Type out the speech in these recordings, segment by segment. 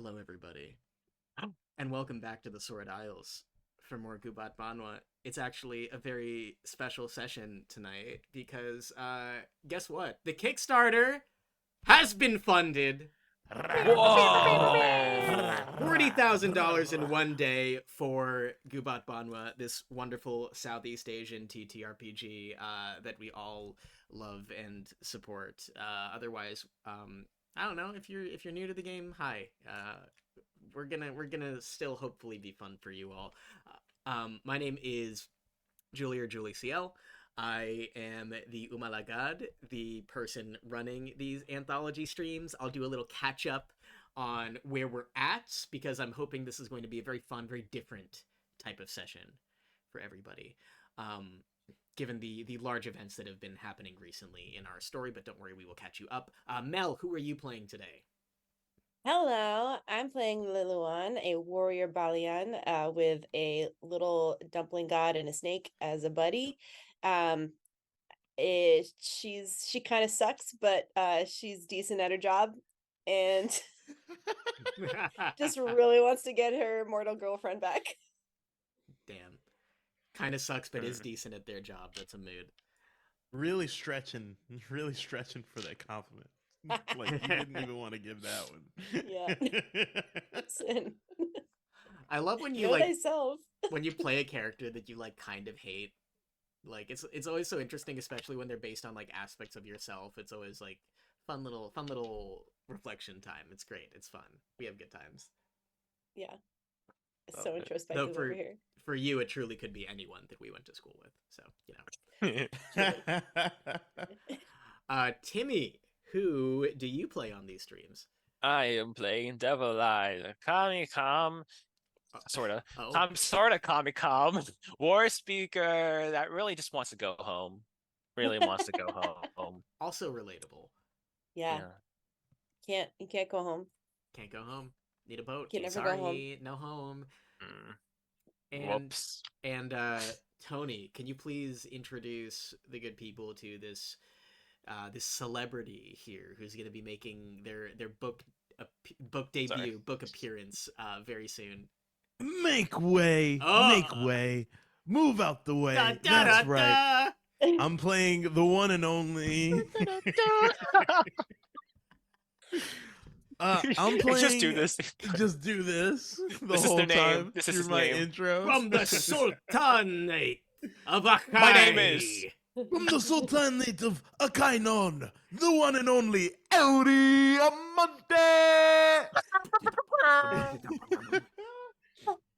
Hello, everybody, and welcome back to the Sword Isles for more Gubat Banwa. It's actually a very special session tonight because, guess what? The Kickstarter has been funded. Whoa! $40,000 in one day for Gubat Banwa, this wonderful Southeast Asian TTRPG that we all love and support. Otherwise, I don't know if you're new to the game. Hi, we're gonna still hopefully be fun for you all. My name is Julie or Julie CL. I am the Umalagad, the person running these anthology streams. I'll do a little catch up on where we're at because I'm hoping this is going to be a very fun, very different type of session for everybody. Given the large events that have been happening recently in our story, but don't worry, we will catch you up. Mel, who are you playing today? Hello, I'm playing Liluan, a warrior Balian, with a little dumpling god and a snake as a buddy. Um, she kind of sucks, but she's decent at her job, and just really wants to get her mortal girlfriend back. Damn. Kind of sucks, but is decent at their job. That's a mood. Really stretching for that compliment. Like, you didn't even want to give that one. Yeah. Listen, I love when you know like thyself. when you play a character that you like kind of hate. Like it's always so interesting, especially when they're based on like aspects of yourself. It's always like fun little reflection time. It's great. It's fun. We have good times. Yeah, it's so Though introspective over here. for you, it truly could be anyone that we went to school with. So Timmie, who do you play on these streams? I am playing Devil Eye, Kami-Com, sorta. Oh, I'm sorta Kami-Com, war speaker that really just wants to go home. Really wants to go home. also relatable. Yeah, you can't go home. Can't go home. Need a boat. Can never Sorry, go home. no home. And Whoops. and Tony, can you please introduce the good people to this this celebrity here who's going to be making their book debut, book appearance very soon? Make way, make way, move out the way. That's right. I'm playing the one and only. I'm playing. Just do this. Just do this. The This is whole their name. time. This is through his my name. intro. From the Sultanate of Akai. My name is- From the Sultanate of Akainon, the one and only Eury Amante.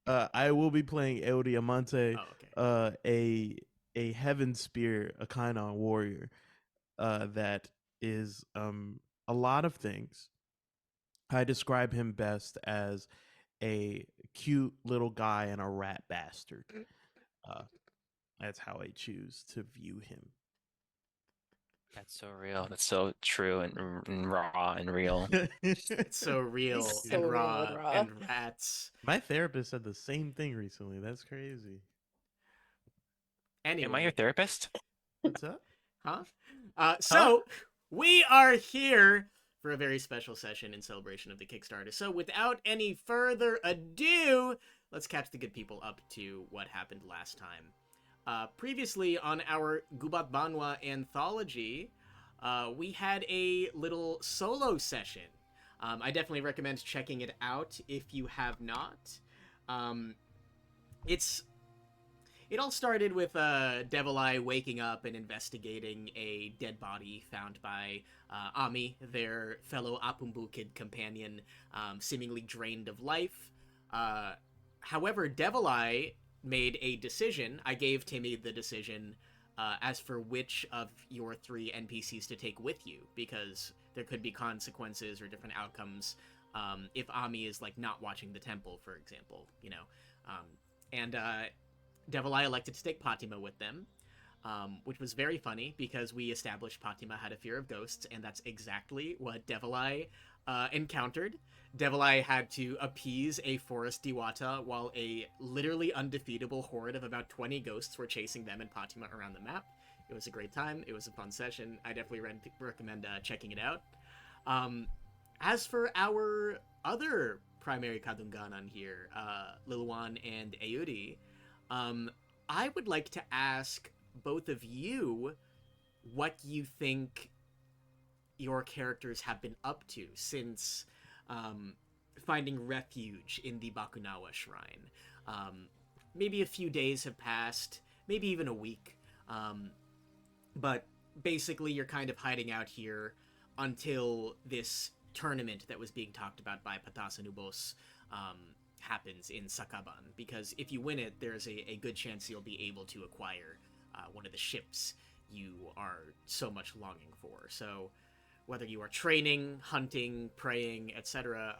I will be playing Eury Amante, Oh, okay. a heaven spear, a Kainon warrior, that is a lot of things. I describe him best as a cute little guy and a rat bastard. That's how I choose to view him. That's so real. That's so true and raw and real. It's so real So and real raw and raw. and rats. My therapist said the same thing recently. That's crazy. Anyway, Am I your therapist? What's up? Huh? So we are here for a very special session in celebration of the Kickstarter. So without any further ado, let's catch the good people up to what happened last time. Previously on our Gubat Banwa Anthology, we had a little solo session. I definitely recommend checking it out if you have not. It all started with Devil Eye waking up and investigating a dead body found by Ami, their fellow Apumbu Kid companion, seemingly drained of life. However, Devil Eye made a decision. I gave Timmie the decision as for which of your three NPCs to take with you, because there could be consequences or different outcomes if Ami is like not watching the temple, for example, you know. And Devil Eye elected to take Patima with them, which was very funny because we established Patima had a fear of ghosts, and that's exactly what Devil Eye encountered. Devil Eye had to appease a forest Diwata while a literally undefeatable horde of about 20 ghosts were chasing them and Patima around the map. It was a great time. It was a fun session. I definitely recommend checking it out. As for our other primary Kadungganan here, Liluan and Eury, I would like to ask both of you what you think your characters have been up to since finding refuge in the Bakunawa Shrine. Maybe a few days have passed, maybe even a week, but basically you're kind of hiding out here until this tournament that was being talked about by Patasanubos happens in Sakaban, because if you win it, there's a good chance you'll be able to acquire one of the ships you are so much longing for. So whether you are training, hunting, praying, etc.,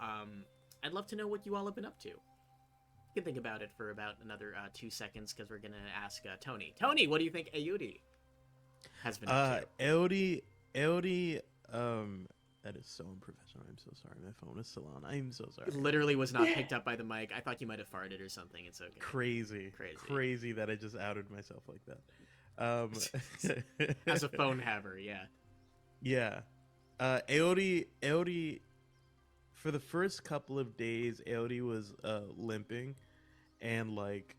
I'd love to know what you all have been up to. You can think about it for about another 2 seconds, because we're going to ask Tony. Tony, what do you think Eury has been up to? Eury, that is so unprofessional. I'm so sorry. My phone is still on. I'm so sorry. It literally was not picked up by the mic. I thought you might have farted or something. It's okay. Crazy that I just outed myself like that. As a phone haver, yeah. Yeah. Eury, for the first couple of days, Eury was limping and like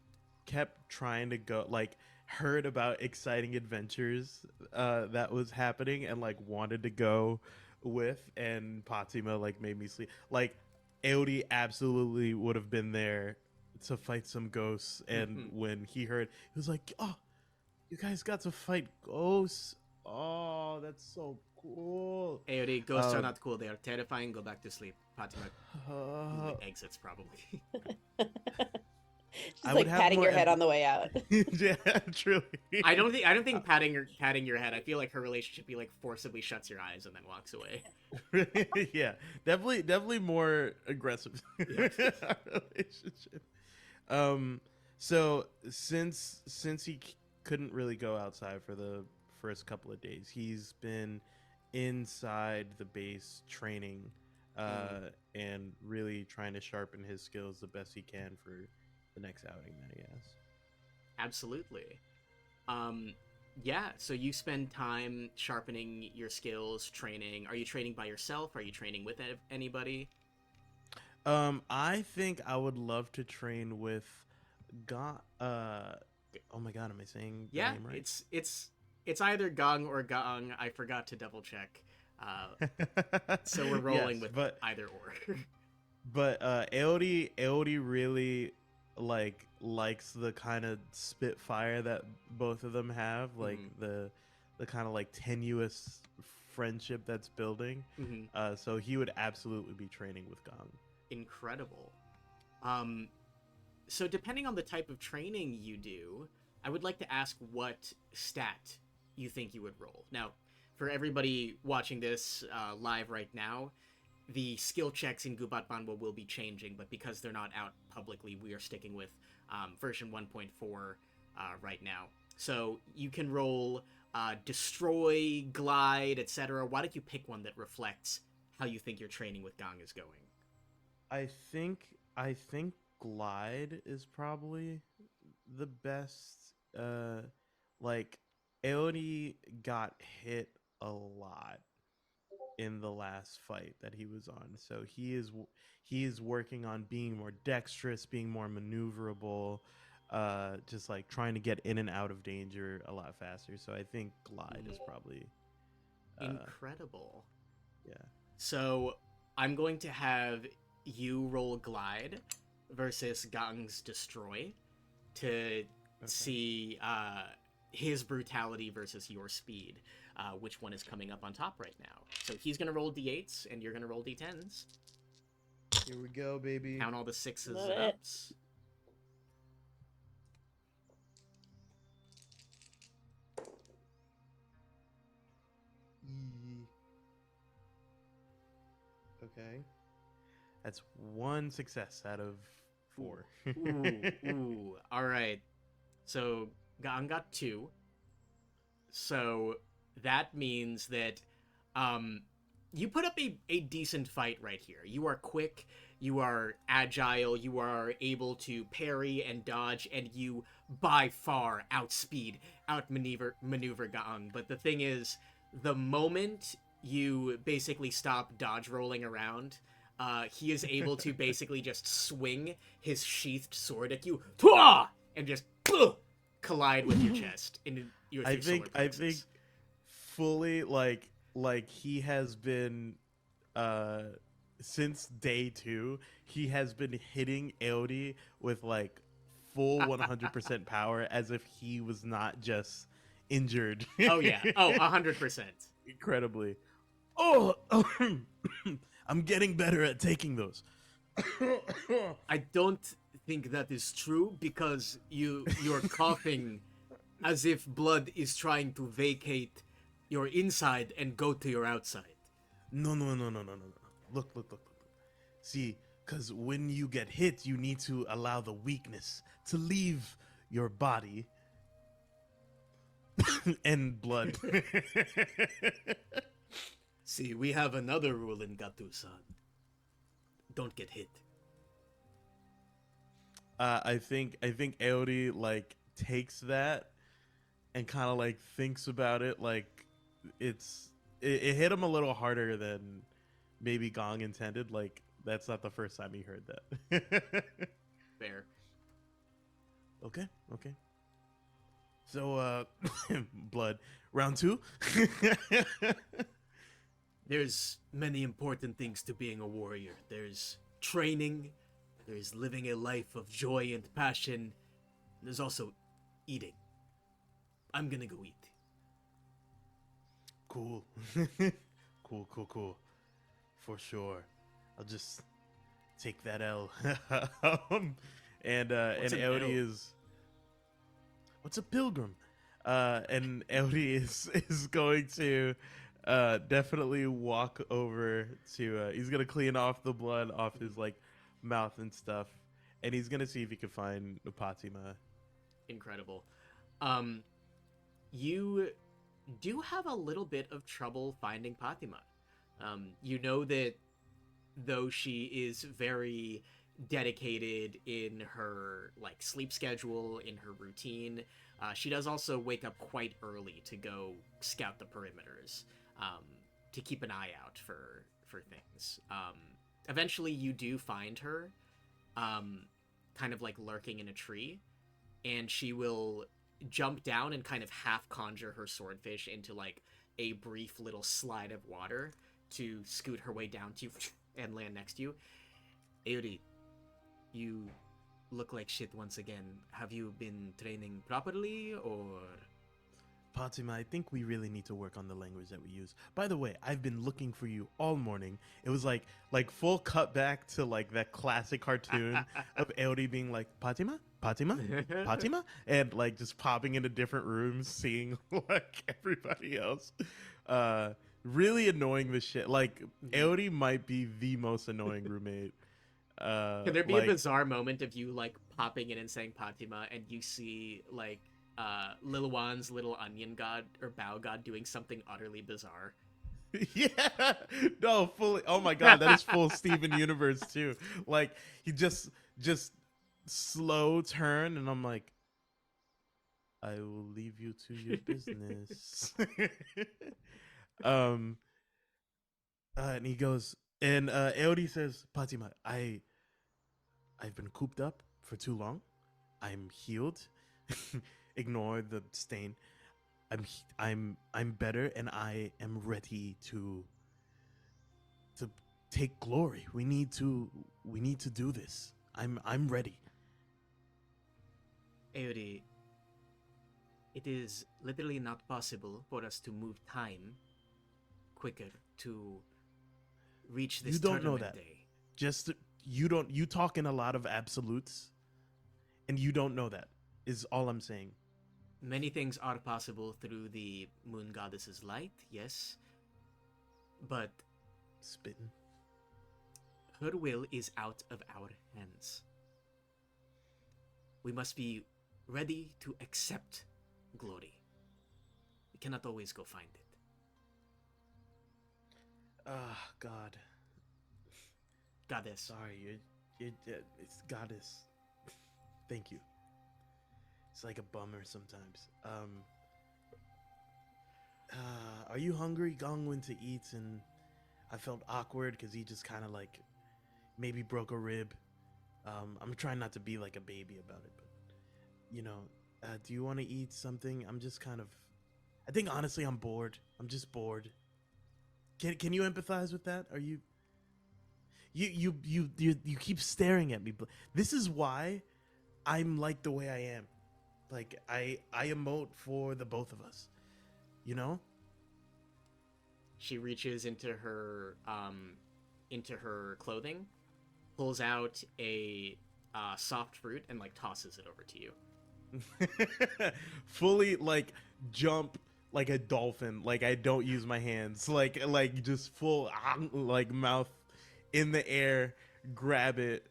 kept trying to go, like heard about exciting adventures that was happening and like wanted to go with, and Fatima like made me sleep. Like Eury absolutely would have been there to fight some ghosts, and when he heard, he was like, "Oh, you guys got to fight ghosts! Oh, that's so cool." Eury, ghosts are not cool. They are terrifying. Go back to sleep. Fatima exits probably. Just like patting your head on the way out. Yeah, truly. I don't think patting your head. I feel like her relationship be like forcibly shuts your eyes and then walks away. Yeah, definitely more aggressive relationship. So since he couldn't really go outside for the first couple of days, he's been inside the base training and really trying to sharpen his skills the best he can for the next outing that he has. Absolutely. Yeah, so you spend time sharpening your skills, training. Are you training by yourself? Are you training with anybody? I think I would love to train with oh my god, am I saying the name right? It's either Gong or Gaung. I forgot to double check. So we're rolling with either or. But Eury really likes the kind of spitfire that both of them have, like the kind of like tenuous friendship that's building. So he would absolutely be training with Gong. Incredible. So depending on the type of training you do, I would like to ask what stat you think you would roll. Now, for everybody watching this live right now, the skill checks in Gubat Banwa will be changing, but because they're not out publicly, we are sticking with version 1.4 right now. So you can roll destroy, glide, etc. Why don't you pick one that reflects how you think your training with Gong is going? I think glide is probably the best. Like Eury got hit a lot in the last fight that he was on, so he is working on being more dexterous, being more maneuverable, just like trying to get in and out of danger a lot faster. So I think glide is probably incredible. Yeah. So I'm going to have you roll glide versus Gang's destroy to see his brutality versus your speed. Which one is coming up on top right now? So he's gonna roll d8s and you're gonna roll d10s. Here we go, baby. Count all the sixes and ups. Okay. That's one success out of 4. Ooh. All right. So Gang got 2. So that means that you put up a decent fight right here. You are quick, you are agile, you are able to parry and dodge, and you by far outmaneuver Gang. But the thing is, the moment you basically stop dodge rolling around, he is able to basically just swing his sheathed sword at you, Twah! And just collide with your chest in your I three solar think plexus. fully like he has been since day 2 he has been hitting Aody with like full 100% power as if he was not just injured. Oh yeah, 100%. Incredibly. Oh, I'm getting better at taking those. I don't think that is true because you're coughing as if blood is trying to vacate your inside and go to your outside. No. Look. See, because when you get hit, you need to allow the weakness to leave your body. And blood. See, we have another rule in Gatu-san. Don't get hit. I think Aody like takes that and kind of like thinks about it like it hit him a little harder than maybe Gong intended. Like that's not the first time he heard that. Fair. Okay. So blood round 2. There's many important things to being a warrior. There's training, there's living a life of joy and passion, there's also eating. I'm gonna go eat. Cool. cool. For sure. I'll just take that L. And What's an Aody L? is what's a pilgrim? And Aody is going to definitely walk over to he's gonna clean off the blood off his like mouth and stuff, and he's gonna see if he can find Fatima. Incredible. You do have a little bit of trouble finding Fatima. You know that though she is very dedicated in her like sleep schedule, in her routine, she does also wake up quite early to go scout the perimeters, to keep an eye out for things. Eventually, you do find her, kind of like lurking in a tree, and she will jump down and kind of half conjure her swordfish into like a brief little slide of water to scoot her way down to you and land next to you. Eury, you look like shit once again. Have you been training properly, or? Fatima, I think we really need to work on the language that we use. By the way, I've been looking for you all morning. It was like full cutback to like that classic cartoon of Aody being like, Fatima? And like just popping into different rooms, seeing like everybody else. Really annoying the shit. Like Aody might be the most annoying roommate. Can there be a bizarre moment of you like popping in and saying Fatima, and you see like Liluan's little onion god or bow god doing something utterly bizarre? Yeah, no, fully. Oh my god, that is full Steven Universe too. Like he just slow turn, and I'm like, I will leave you to your business. And he goes, and Aody says, Fatima, I've been cooped up for too long. I'm healed. Ignore the stain. I'm better, and I am ready to take glory. We need to do this. I'm ready. Eury, it is literally not possible for us to move time quicker to reach this You don't know tournament that. day. Just you talk in a lot of absolutes, and you don't know that is all I'm saying. Many things are possible through the moon goddess's light, yes, but Spitting. her will is out of our hands. We must be ready to accept glory. We cannot always go find it. Ah, God. Goddess. Sorry, it's goddess. Thank you. It's like a bummer sometimes. Are you hungry? Gong went to eat, and I felt awkward because he just kind of like maybe broke a rib. I'm trying not to be like a baby about it, but do you want to eat something? I'm just kind of, I think honestly I'm bored. I'm just bored. Can you empathize with that? Are you keep staring at me. This is why I'm like the way I am. Like I emote for the both of us. You know? She reaches into her clothing, pulls out a soft fruit, and like tosses it over to you. Fully like jump like a dolphin. Like I don't use my hands. Like just full like mouth in the air, grab it.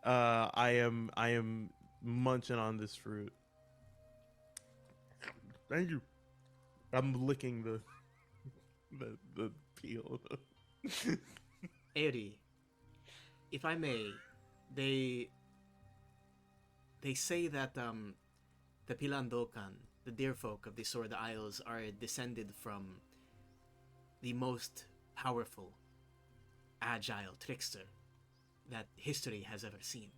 I am munching on this fruit. Thank you. I'm licking the peel. Eury, if I may, they say that the Pilandokan, the deer folk of the Sword Isles, are descended from the most powerful, agile trickster that history has ever seen.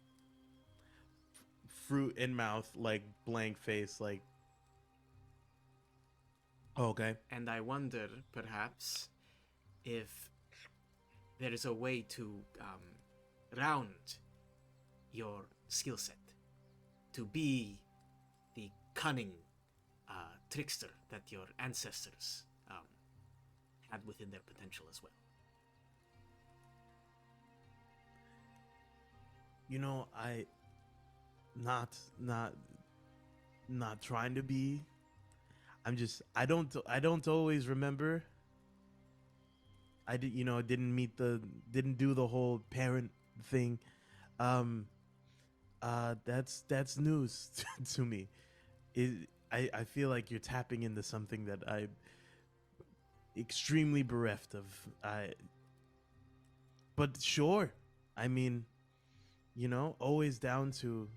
Fruit in mouth, like blank face, like. Oh, okay. And I wonder, perhaps, if there is a way to round your skill set to be the cunning trickster that your ancestors had within their potential as well. I not trying to be. I don't always remember. I didn't do the whole parent thing. That's news to me. I feel like you're tapping into something that I'm extremely bereft of. But sure, I mean, always down to.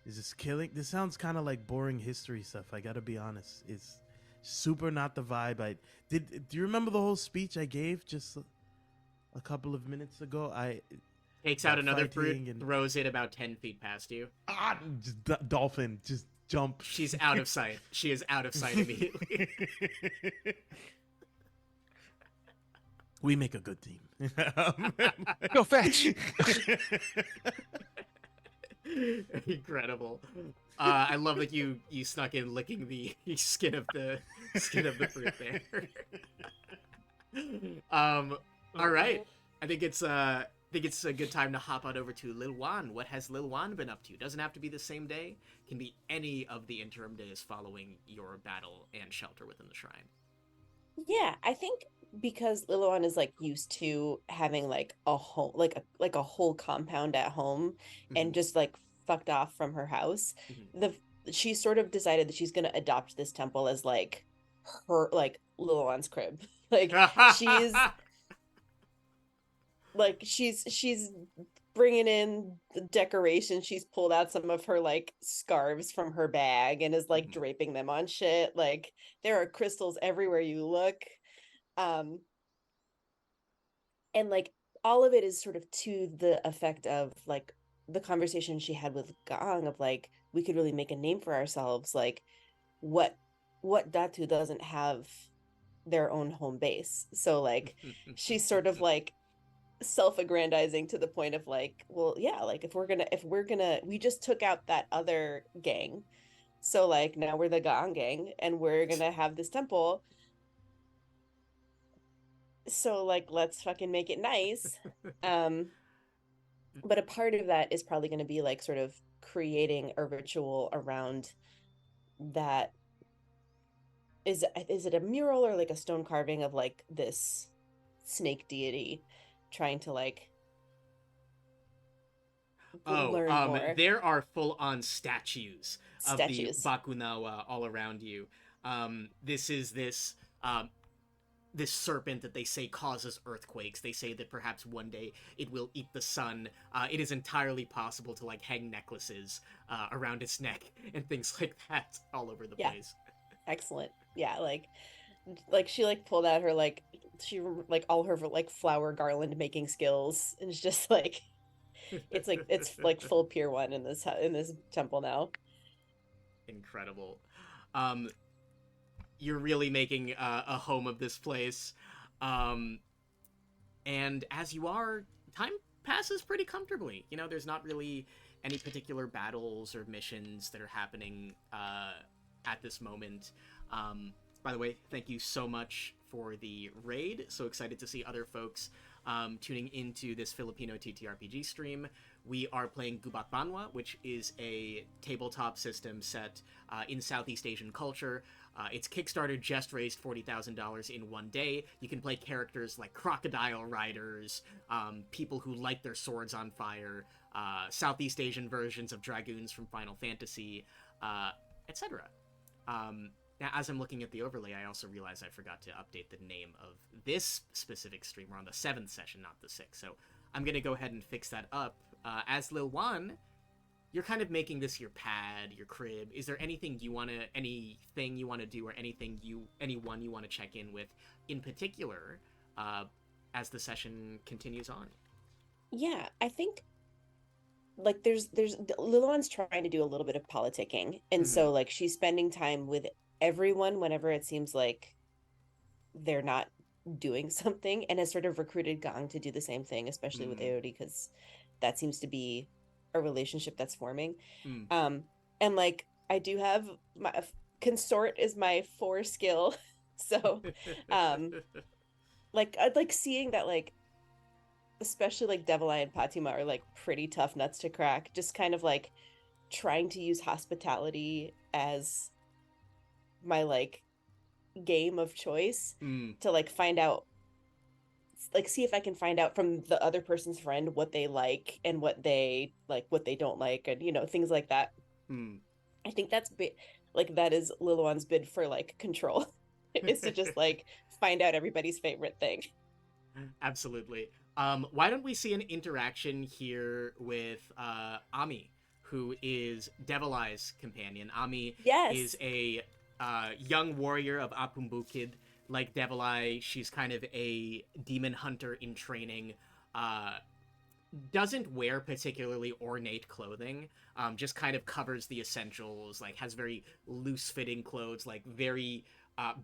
Is this killing? This sounds kind of like boring history stuff. I gotta be honest. It's super not the vibe. Do you remember the whole speech I gave just a couple of minutes ago? Takes out another fruit, throws it about 10 feet past you. Just dolphin, just jump. She's out of sight. She is out of sight immediately. We make a good team. Go fetch. Incredible. I love that you snuck in licking the skin of the fruit there. All right. I think it's a good time to hop on over to Liluan. What has Liluan been up to? Doesn't have to be the same day. Can be any of the interim days following your battle and shelter within the shrine. Yeah, I think because Liluan is like used to having like a home, like a whole compound at home, and just like fucked off from her house. She sort of decided that she's gonna adopt this temple as like her, like Liluan's crib. Like she's bringing in the decoration. She's pulled out some of her like scarves from her bag and is like draping them on shit. Like there are crystals everywhere you look. And like all of it is sort of to the effect of like the conversation she had with Gong of like, we could really make a name for ourselves. Like what Datu doesn't have their own home base. So like she's sort of like self-aggrandizing to the point of like, well, yeah, like if we're gonna we just took out that other gang, so like now we're the Gong gang and we're gonna have this temple, so like let's fucking make it nice. But a part of that is probably going to be like sort of creating a ritual around that. Is it a mural or like a stone carving of like this snake deity trying to like learn more? There are full-on statues of the Bakunawa all around you. This is this serpent that they say causes earthquakes. They say that perhaps one day it will eat the sun. It is entirely possible to like hang necklaces around its neck and things like that all over the place. Excellent. Yeah, like she like pulled out her like she like all her like flower garland making skills, and it's just like it's like full Pier 1 in this temple now. Incredible. You're really making a home of this place. And as you are, time passes pretty comfortably. You know, there's not really any particular battles or missions that are happening at this moment. By the way, thank you so much for the raid. So excited to see other folks tuning into this Filipino TTRPG stream. We are playing Gubat Banwa, which is a tabletop system set in Southeast Asian culture. Its Kickstarter just raised $40,000 in one day. You can play characters like crocodile riders, people who light their swords on fire, Southeast Asian versions of dragoons from Final Fantasy, etc. Now, as I'm looking at the overlay, I also realize I forgot to update the name of this specific stream. We're on the 7th session, not the 6th. So I'm going to go ahead and fix that up. As Liluan, you're kind of making this your pad, your crib. Is there anything you want to do, or anyone you want to check in with in particular as the session continues on? Yeah, I think like there's Liluan's trying to do a little bit of politicking, and so like she's spending time with everyone whenever it seems like they're not doing something, and has sort of recruited Gang to do the same thing, especially with Eury, because that seems to be a relationship that's forming. And like I do have my consort is my 4 skill, so like I'd like seeing that, like especially like Devil Eye and Fatima are like pretty tough nuts to crack, just kind of like trying to use hospitality as my like game of choice to like find out, like see if I can find out from the other person's friend what they like and what they don't like, and you know, things like that. I think that's like that is Liluan's bid for like control is to just like find out everybody's favorite thing. Absolutely. Why don't we see an interaction here with Ami, who is Devil Eye's companion. Ami is a young warrior of Apumbukid. Like Devil Eye, she's kind of a demon hunter in training. Doesn't wear particularly ornate clothing. Just kind of covers the essentials. Like has very loose-fitting clothes. Like very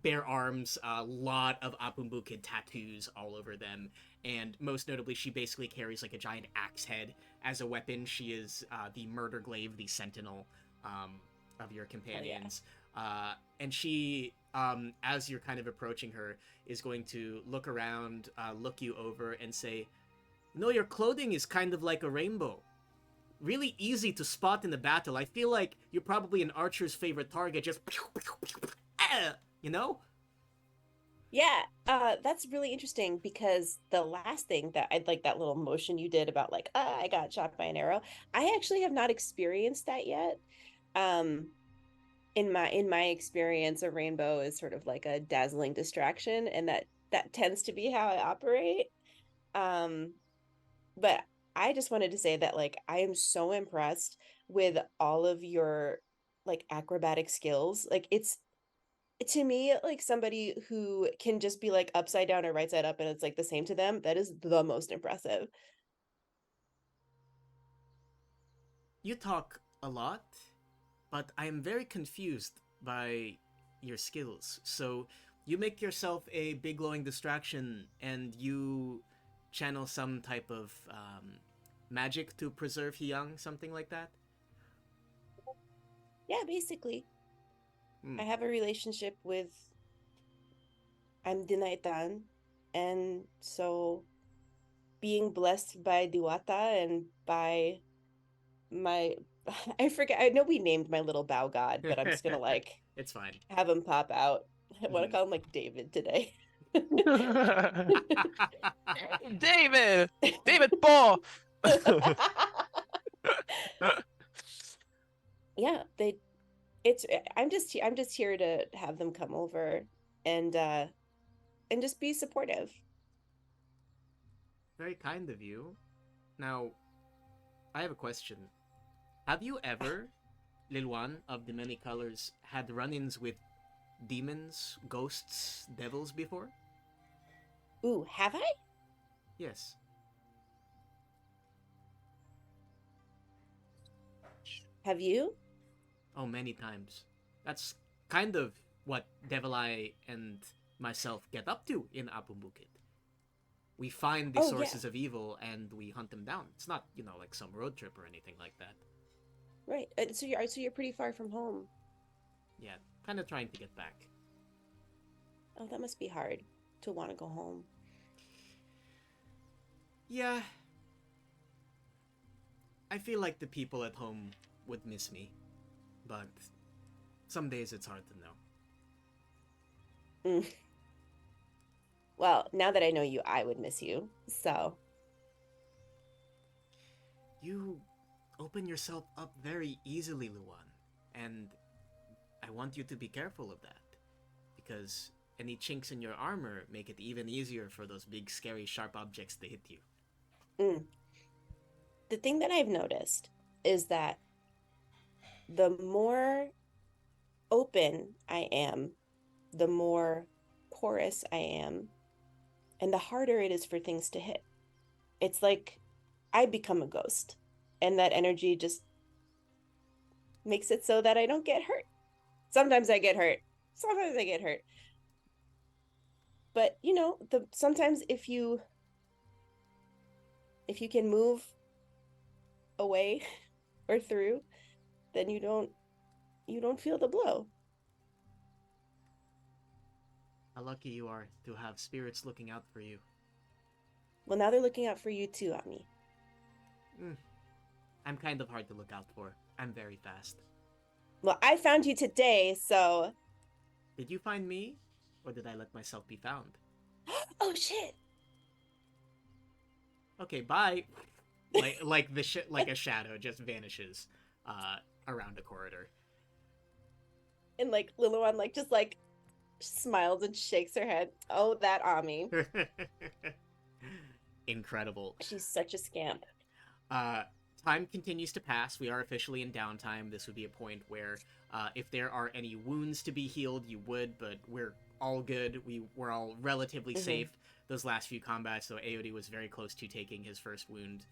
bare arms. A lot of Apumbukid tattoos all over them. And most notably, she basically carries like a giant axe head as a weapon. She is the murder glaive, the sentinel of your companions. And she, as you're kind of approaching her, is going to look around, look you over, and say, "No, your clothing is kind of like a rainbow. Really easy to spot in the battle. I feel like you're probably an archer's favorite target, just, you know?" Yeah, that's really interesting, because the last thing that I'd like, that little motion you did about like, I got shot by an arrow, I actually have not experienced that yet. In my experience, a rainbow is sort of like a dazzling distraction, and that tends to be how I operate. But I just wanted to say that like I am so impressed with all of your like acrobatic skills. Like it's, to me, like somebody who can just be like upside down or right side up and it's like the same to them, that is the most impressive. You talk a lot, but I am very confused by your skills. So you make yourself a big glowing distraction and you channel some type of magic to preserve Hyang, something like that? Yeah, basically. I have a relationship with I'm Dinaitan, and so being blessed by Diwata and by my I forget, I know we named my little bow god, but I'm just gonna like it's fine. have him pop out. I want to call him like David today. David Paul. Yeah, I'm just here to have them come over and just be supportive. Very kind of you. Now, I have a question. Have you ever, Liluan of the Many Colors, had run-ins with demons, ghosts, devils before? Ooh, have I? Yes. Have you? Oh, many times. That's kind of what Devil Eye and myself get up to in Apumbukit. We find the Oh, yeah. sources of evil and we hunt them down. It's not, like some road trip or anything like that. Right. So you're pretty far from home. Yeah, kind of trying to get back. Oh, that must be hard to want to go home. Yeah. I feel like the people at home would miss me, but some days it's hard to know. Mm. Well, now that I know you, I would miss you. So, You open yourself up very easily, Luan, and I want you to be careful of that, because any chinks in your armor make it even easier for those big, scary, sharp objects to hit you. the thing that I've noticed is that the more open I am, the more porous I am, and the harder it is for things to hit. It's like I become a ghost, and that energy just makes it so that I don't get hurt. Sometimes I get hurt. Sometimes I get hurt. But sometimes if you can move away or through, then you don't feel the blow. How lucky you are to have spirits looking out for you. Well, now they're looking out for you too, Ami. I'm kind of hard to look out for. I'm very fast. Well, I found you today, so. Did you find me? Or did I let myself be found? Oh shit! Okay, bye. like a shadow just vanishes around a corridor. And like Liluan just smiles and shakes her head. Oh, that Ami. Incredible. She's such a scamp. Time continues to pass. We are officially in downtime. This would be a point where if there are any wounds to be healed, you would, but we're all good. We're all relatively safe those last few combats, though Aody was very close to taking his first wound.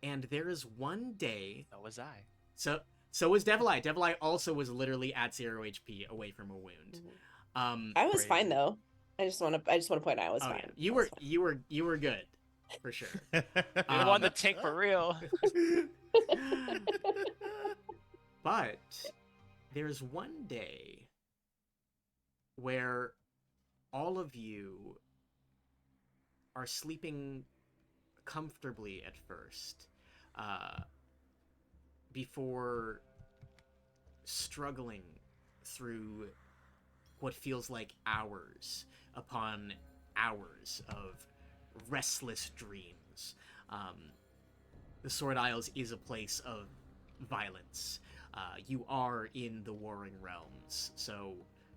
And there is one day... So was I. So was Devil Eye. Devil Eye also was literally at 0 HP away from a wound. I was Crazy. fine though. I just want to point out I was fine. Yeah. You were good, for sure. You won the tank for real. But there's one day where all of you are sleeping comfortably at first, before struggling through what feels like hours upon hours of restless dreams. The Sword Isles is a place of violence. You are in the Warring Realms, so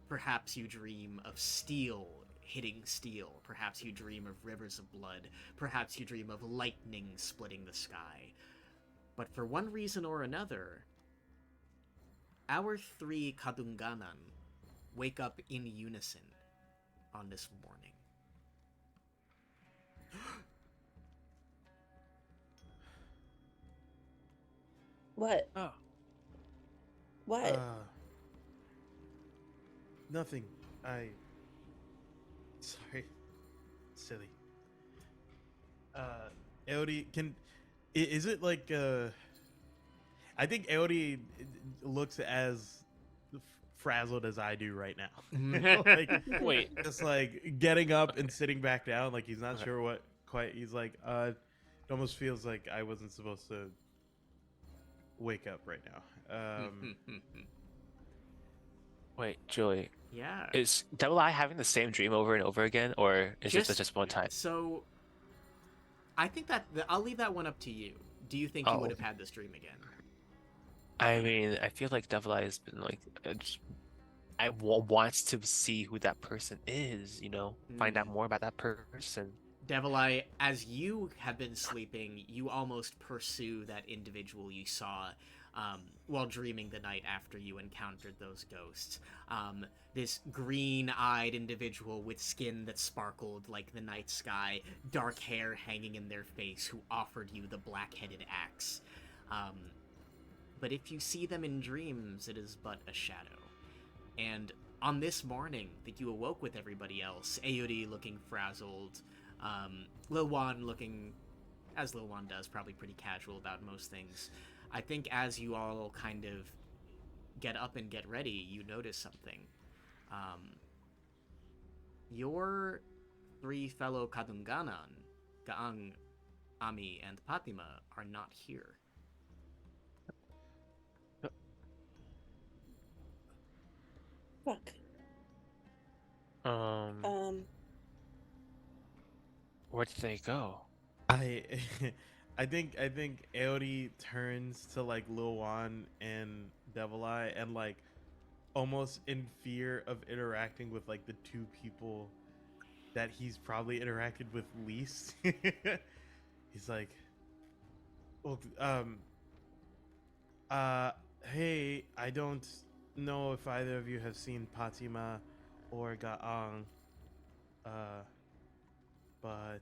perhaps you dream of steel hitting steel. Perhaps you dream of rivers of blood. Perhaps you dream of lightning splitting the sky. But for one reason or another, our 3 Kadungganan wake up in unison on this morning. What? Oh. What? Nothing. Sorry. Silly. Eury, is it like I think Eury looks as frazzled as I do right now. Wait. Just like getting up and sitting back down, like he's not sure what quite. He's like, it almost feels like I wasn't supposed to wake up right now. Wait, Julie. Yeah. Is Devil Eye having the same dream over and over again, or is it just one time? So, I think that I'll leave that one up to you. Do you think you would have had this dream again? I mean, I feel like Devil Eye has been like, wants to see who that person is, find out more about that person. Devil Eye, as you have been sleeping, you almost pursue that individual you saw while dreaming the night after you encountered those ghosts. This green-eyed individual with skin that sparkled like the night sky, dark hair hanging in their face, who offered you the black-headed axe. But if you see them in dreams, it is but a shadow. And on this morning that you awoke with everybody else, Eury looking frazzled, Liluan looking, as Liluan does, probably pretty casual about most things. I think as you all kind of get up and get ready, you notice something. Your three fellow Kadungganan, Gaang, Ami, and Patima, are not here. Fuck. Where did they go? I I think Eury turns to like Liluan and Devil Eye and like almost in fear of interacting with like the two people that he's probably interacted with least. He's like, well, hey, I don't know if either of you have seen Patima or Gaang, but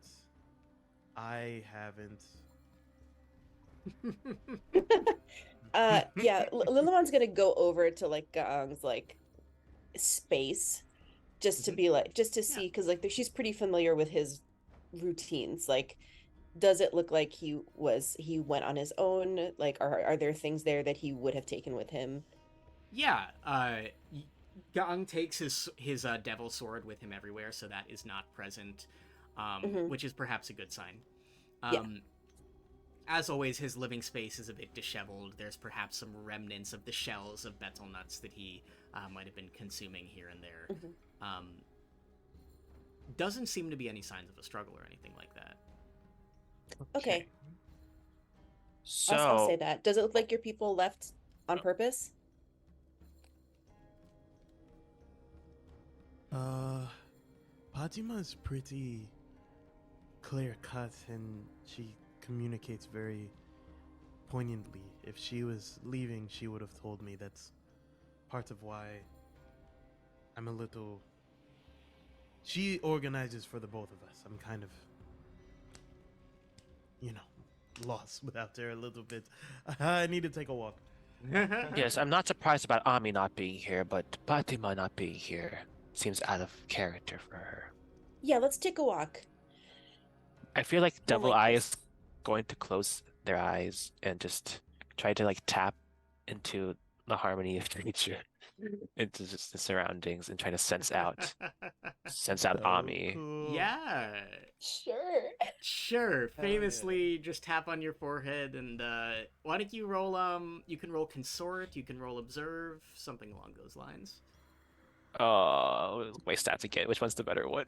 I haven't. Yeah, Liluan's gonna go over to like Gaang's like space just to be like, just to see, because like she's pretty familiar with his routines. Like, does it look like he went on his own? Like, are there things there that he would have taken with him? Yeah, Gaang takes his devil sword with him everywhere, so that is not present, which is perhaps a good sign. Yeah. As always, his living space is a bit disheveled. There's perhaps some remnants of the shells of betel nuts that he might have been consuming here and there. Doesn't seem to be any signs of a struggle or anything like that. Okay. So I'll say that. Does it look like your people left on purpose? Fatima's pretty clear cut and she communicates very poignantly. If she was leaving, she would have told me. That's part of why I'm a little... She organizes for the both of us. I'm kind of, lost without her a little bit. I need to take a walk. yes, I'm not surprised about Ami not being here, but Fatima not being here seems out of character for her. Yeah, let's take a walk. I feel like Devil like Eye this. is going to close their eyes and just try to like tap into the harmony of nature, into just the surroundings, and try to sense out Ami. Cool. Yeah. Sure. Famously, just tap on your forehead, and why don't you roll? You can roll consort, you can roll observe, something along those lines. My stats again. Which one's the better one?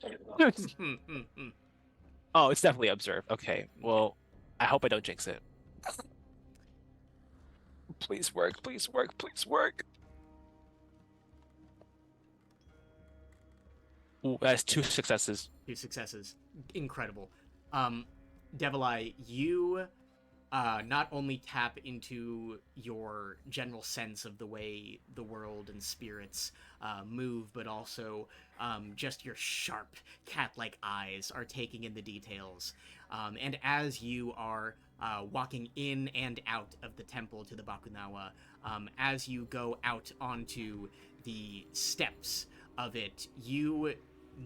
Oh, it's definitely observe. Okay. Well, I hope I don't jinx it. Please work. Please work. Please work. Ooh, that's 2 successes. 2 successes. Incredible. Devil Eye, you not only tap into your general sense of the way the world and spirits move, but also just your sharp cat-like eyes are taking in the details. And as you are walking in and out of the temple to the Bakunawa, as you go out onto the steps of it, you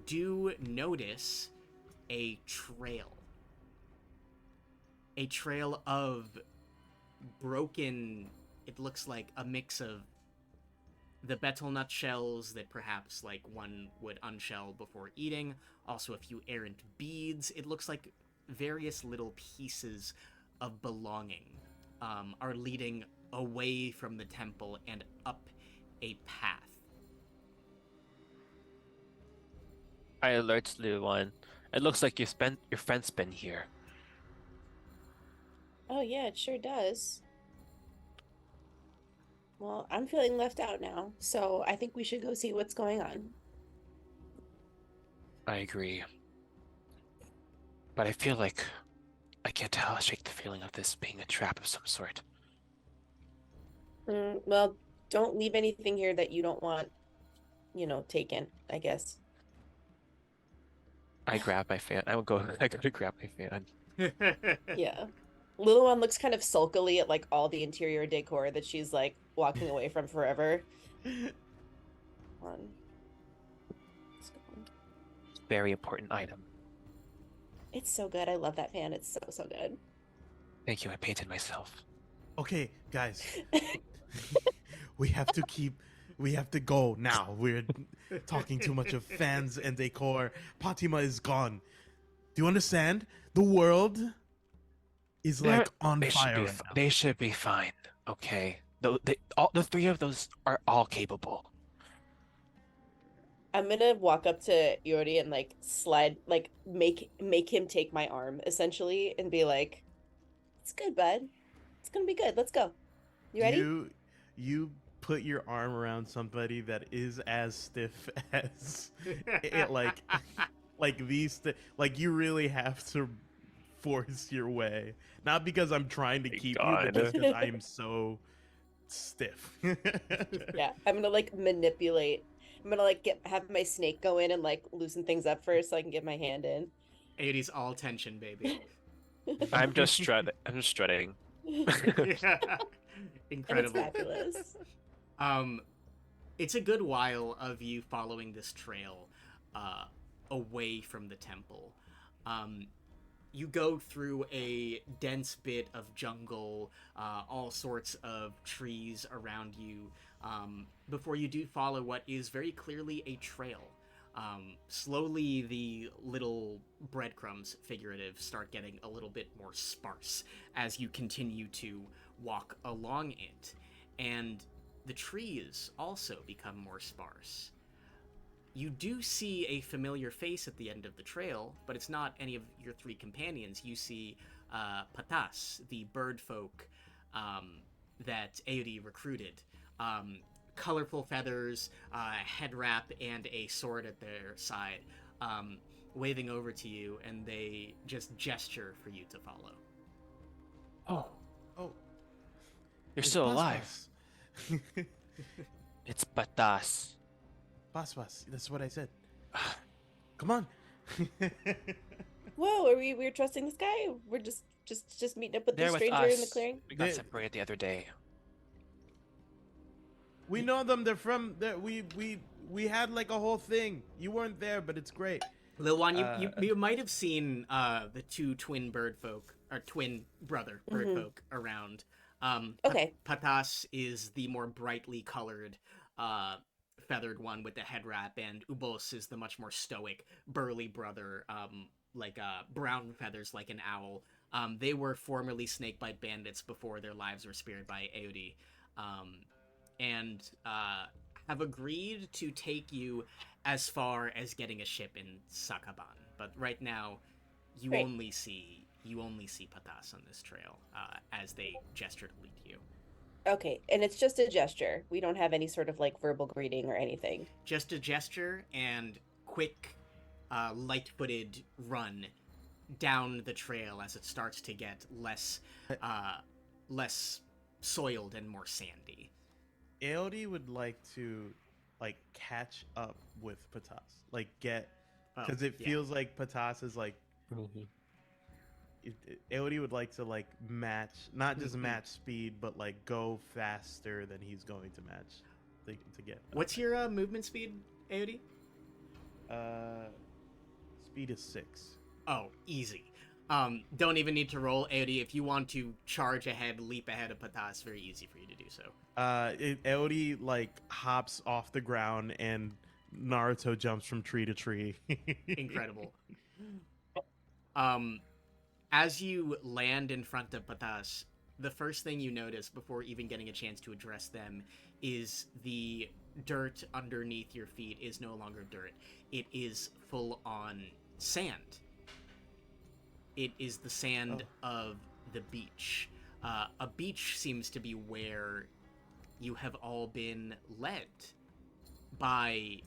do notice a trail of broken, it looks like a mix of the betel nut shells that perhaps like one would unshell before eating, also a few errant beads. It looks like various little pieces of belonging are leading away from the temple and up a path. I alert Liluan. It looks like your friend's been here. Oh yeah, it sure does. Well, I'm feeling left out now, so I think we should go see what's going on. I agree. But I feel like I can't shake the feeling of this being a trap of some sort. Well, don't leave anything here that you don't want, taken, I guess. I grab my fan. I will go. I go to grab my fan. Yeah. Liluan looks kind of sulkily at like all the interior decor that she's like walking away from forever. Come on. Let's go. Very important item. It's so good. I love that fan. It's so, so good. Thank you. I painted myself. Okay, guys, we have to go now. We're talking too much of fans and decor. Fatima is gone. Do you understand? The world is like on They should fire be. right now. They should be fine. Okay. The three of those are all capable. I'm gonna walk up to Eury and like slide, like make him take my arm essentially and be like, "It's good, bud. It's gonna be good. Let's go. You ready?" You put your arm around somebody that is as stiff as it, like like you really have to force your way. Not because I'm trying to keep you, but just because I am so stiff. Yeah, I'm gonna like manipulate. I'm gonna like have my snake go in and like loosen things up first so I can get my hand in. 80s all tension, baby. I'm just strutting. I'm just strutting. Yeah. And it's Incredible. fabulous. It's a good while of you following this trail away from the temple. You go through a dense bit of jungle, all sorts of trees around you, before you do follow what is very clearly a trail. Slowly, the little breadcrumbs, figurative, start getting a little bit more sparse as you continue to walk along it. And the trees also become more sparse. You do see a familiar face at the end of the trail, but it's not any of your three companions. You see Patas, the bird folk that Eury recruited. Colorful feathers, head wrap, and a sword at their side, waving over to you, and they just gesture for you to follow. Oh, Oh, you're it's still Bas alive. It's Patas. Bas. That's what I said. Come on. Whoa, are we're trusting this guy? We're just meeting up with They're this with stranger in the us. clearing? We got They- separated the other day. We know them. They're from. We had like a whole thing. You weren't there, but it's great. Liluan, you might have seen the two twin bird folk, or twin brother bird folk around. Okay. Patas is the more brightly colored feathered one with the head wrap, and Ubos is the much more stoic, burly brother, like brown feathers like an owl. They were formerly snakebite bandits before their lives were spared by Eury, and have agreed to take you as far as getting a ship in Sakaban. But right now, you Great. only see Patas on this trail as they gesture to lead you. Okay, and it's just a gesture. We don't have any sort of like verbal greeting or anything. Just a gesture and quick, light-footed run down the trail as it starts to get less soiled and more sandy. Aody would like to like catch up with Patas, like get, because it feels like Patas is like. Aody would like to like match, not just match speed, but like go faster than he's going to match to get. What's your movement speed, Aody? Speed is 6. Oh, easy. Don't even need to roll, Aody. If you want to charge ahead, leap ahead of Patas, very easy for you to do so. Aody like hops off the ground and Naruto jumps from tree to tree. Incredible. As you land in front of Patas, the first thing you notice before even getting a chance to address them is the dirt underneath your feet is no longer dirt. It is full on sand. It is the sand of the beach. A beach seems to be where you have all been led by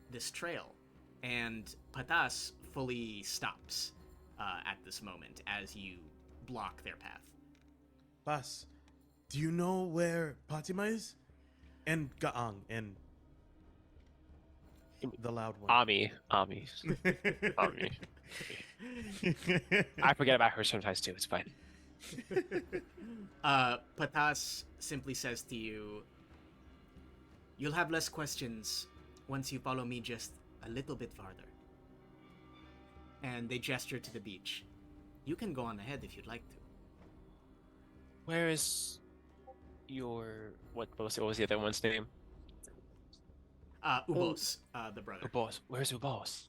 this trail. And Patas fully stops at this moment as you block their path. Bas, Do you know where Fatima is? And Gaang and the loud one. Ami. I forget about her sometimes too. It's fine. Patas simply says to you, "You'll have less questions once you follow me just a little bit farther." And they gesture to the beach. You can go on ahead if you'd like to. Where is your what was the other one's name? Ubos, the brother. Ubos. Where's Ubos?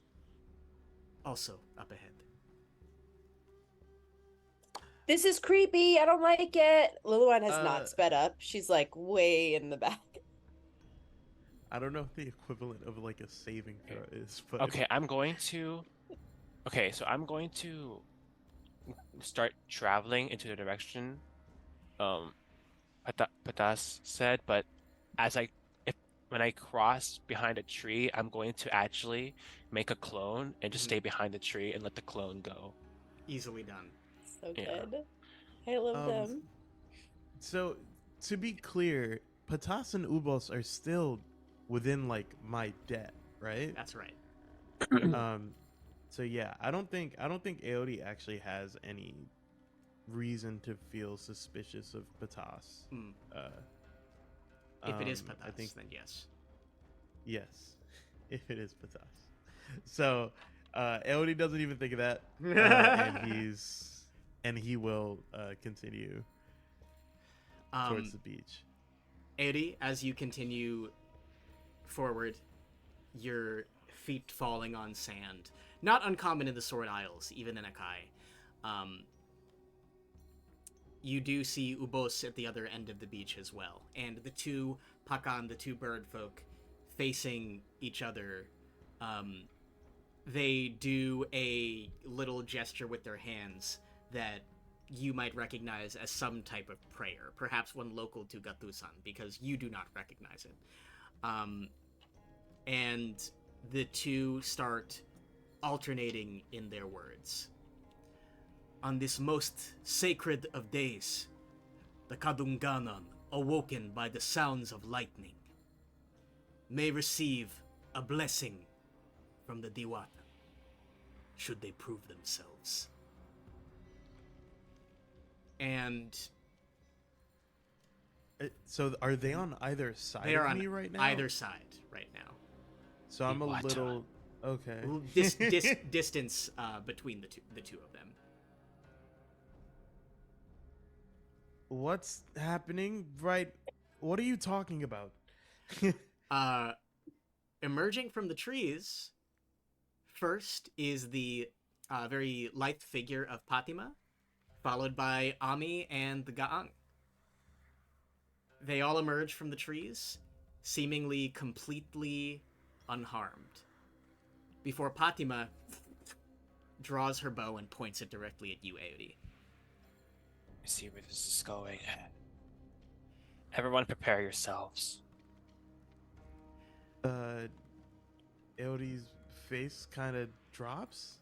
Also up ahead. This is creepy. I don't like it. Liluan has not sped up. She's like way in the back. I don't know if the equivalent of like a saving throw is, but Okay, I'm going to start traveling into the direction Patas said, but when I cross behind a tree, I'm going to actually make a clone and just stay behind the tree and let the clone go. Easily done. So Yeah. good. I love them. So to be clear, Patas and Ubos are still within like my debt, right? That's right. So yeah, I don't think Aodi actually has any reason to feel suspicious of Patas. If it is I Patas, think then yes. yes, if it is Patas. So Aodi doesn't even think of that, and he will continue towards the beach. Eddie, as you continue forward, your feet falling on sand. Not uncommon in the Sword Isles, even in Akai. You do see Ubos at the other end of the beach as well. And the two Pakan, the two bird folk, facing each other, they do a little gesture with their hands that you might recognize as some type of prayer, perhaps one local to Gatusan, because you do not recognize it. And the two start alternating in their words. On this most sacred of days, the Kadungganan, awoken by the sounds of lightning, may receive a blessing from the Diwata, should they prove themselves. And so are they on either side they are of on me right now? either side right now. So I'm a Diwata. little okay. Distance between the two of them. What's happening? Right? What are you talking about? Emerging from the trees, first is the very lithe figure of Fatima, followed by Ami and the Gaang. They all emerge from the trees, seemingly completely unharmed, before Fatima draws her bow and points it directly at you, Aodi. I see where this is going. Everyone prepare yourselves. Aodi's face kind of drops.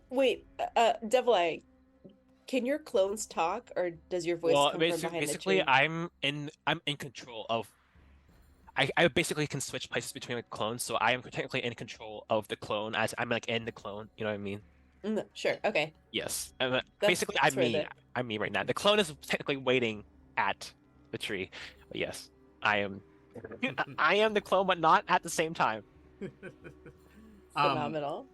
Wait, Devil Eye, can your clones talk, or does your voice come from behind basically, the tree? I'm in control of. I basically can switch places between the clones, so I am technically in control of the clone as I'm like in the clone. You know what I mean? Sure. Okay. Yes. Basically, I'm worth me. it. I'm me right now. The clone is technically waiting at the tree. But yes, I am. I am the clone, but not at the same time. Phenomenal.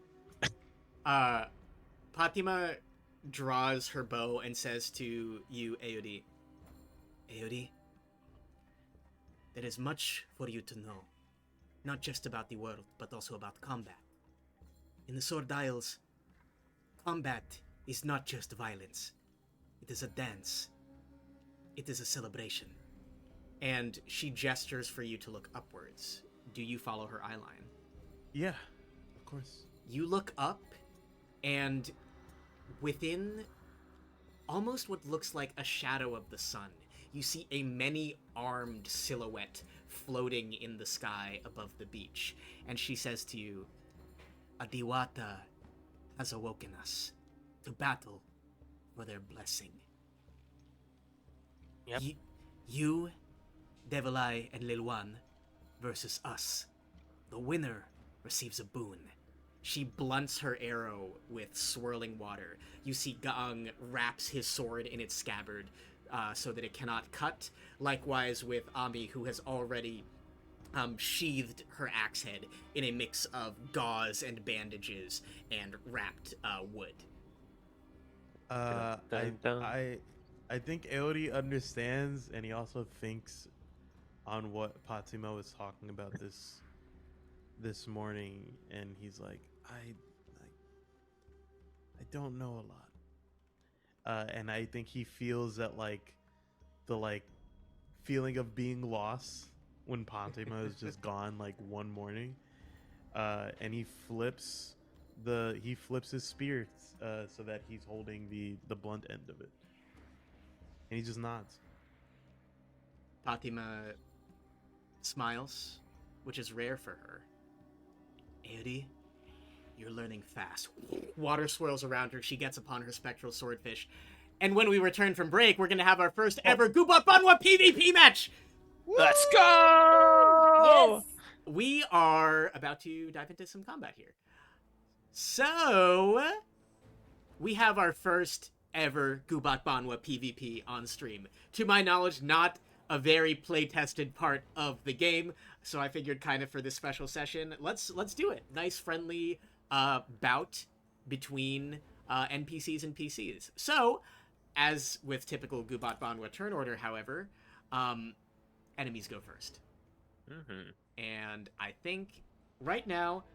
Fatima draws her bow and says to you, Aodi, Aodi, there is much for you to know, not just about the world, but also about combat. In the Sword Isles, combat is not just violence. It is a dance. It is a celebration. And she gestures for you to look upwards. Do you follow her eyeline? Yeah, of course. You look up, and within almost what looks like a shadow of the sun, you see a many-armed silhouette floating in the sky above the beach. And she says to you, a Diwata has awoken us to battle for their blessing. Yep. You, Devil Eye, and Liluan versus us. The winner receives a boon. She blunts her arrow with swirling water. You see Gaang wraps his sword in its scabbard so that it cannot cut. Likewise with Ami, who has already sheathed her axe head in a mix of gauze and bandages and wrapped wood. Dun, dun, dun. I think Eury understands, and he also thinks on what Fatima was talking about this morning, and he's like, I don't know a lot, and I think he feels that the feeling of being lost when Fatima is just gone one morning, and he flips his spear so that he's holding the blunt end of it, and he just nods. Fatima smiles, which is rare for her. Eury, you're learning fast. Water swirls around her. She gets upon her spectral swordfish. And when we return from break, we're going to have our first ever Gubat Banwa PvP match! Let's go! Yes. We are about to dive into some combat here. So, we have our first ever Gubat Banwa PvP on stream. To my knowledge, not a very play-tested part of the game, so I figured kind of for this special session, let's do it. Nice, friendly bout between NPCs and PCs. So, as with typical Gubat Banwa turn order, however, enemies go first. Mm-hmm. And I think right now,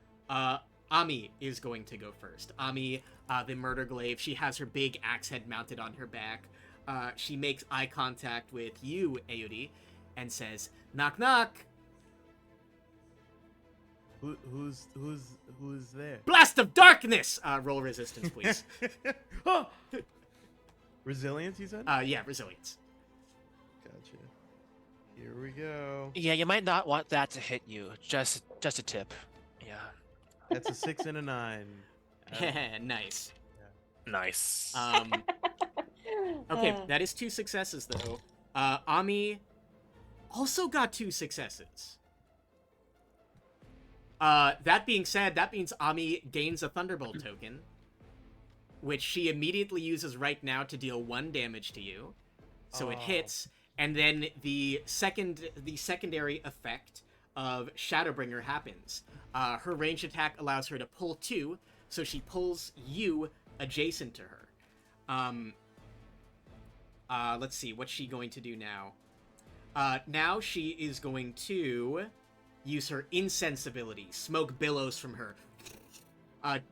Ami is going to go first. Ami, the murder glaive, she has her big axe head mounted on her back. She makes eye contact with you, Eury, and says, "Knock, knock." Who's there? Blast of darkness. Roll resistance, please. Oh! Resilience, you said? Yeah, resilience. Gotcha. Here we go. Yeah, you might not want that to hit you. Just a tip. Yeah. That's a 6 and a 9. Nice. Nice. Okay, that is 2 successes though. Ami also got 2 successes. That being said, that means Ami gains a Thunderbolt token, which she immediately uses right now to deal 1 damage to you. So it hits, and then the secondary effect of Shadowbringer happens. Her ranged attack allows her to pull 2, so she pulls you adjacent to her. Let's see, what's she going to do now? Now she is going to use her insensibility. Smoke billows from her.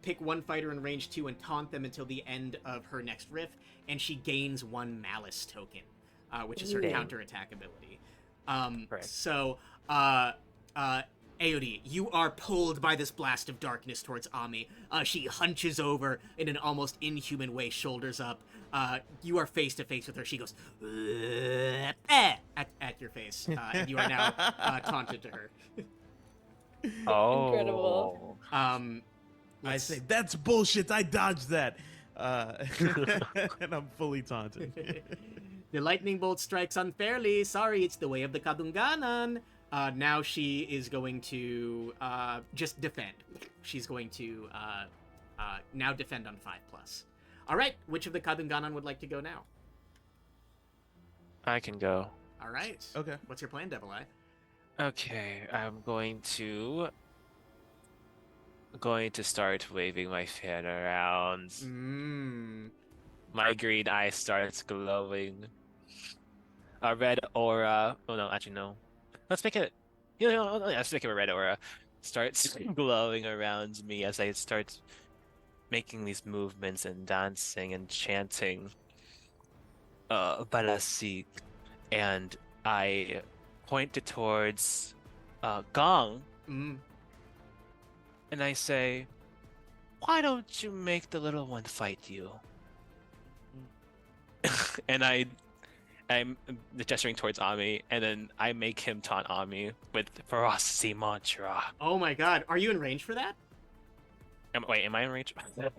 Pick 1 fighter in range 2 and taunt them until the end of her next riff, and she gains 1 malice token, which is her counterattack ability. Right. So, Eury, you are pulled by this blast of darkness towards Ami. She hunches over in an almost inhuman way, shoulders up. You are face to face with her. She goes, at your face, and you are now taunted to her. Oh. Incredible. I say, that's bullshit. I dodged that. And I'm fully taunted. The lightning bolt strikes unfairly. Sorry, it's the way of the Kadungganan. Now she is going to just defend. She's going to now defend on 5+. All right, which of the Kadungganan would like to go now? I can go. All right. Okay. What's your plan, Devil Eye? Okay, I'm going to start waving my fan around. My green eye starts glowing. A red aura. Oh no, actually no. Let's make it. Let's make it a red aura. Starts glowing around me as I start making these movements and dancing and chanting. Balasik, and I pointed towards Gong, and I say, "Why don't you make the little one fight you?" And I'm gesturing towards Ami, and then I make him taunt Ami with ferocity mantra. Oh my god, are you in range for that? Wait, am I in range?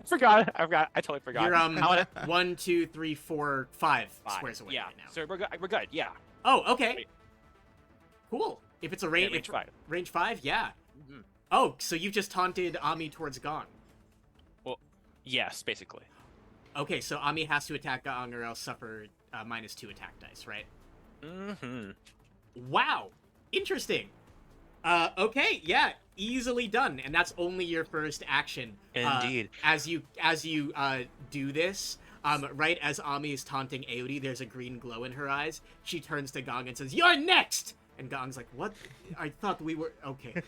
Forgot. I totally forgot. You're I wanna... 1, 2, 3, 4, 5 5. squares away Yeah. right now. So we're good. We're good. Yeah. Oh, okay. Wait. Cool. If it's a Yeah, range, range 5. range 5, yeah. Mm-hmm. Oh, so you've just taunted Ami towards Gong. Well, yes, basically. Okay, so Ami has to attack Gong or else suffer -2 attack dice, right? Mm-hmm. Wow, interesting. Okay, yeah, easily done, and that's only your first action. Indeed. As you do this, right as Ami is taunting Eury, there's a green glow in her eyes. She turns to Gong and says, "You're next!" And Gong's like, "What? I thought we were okay."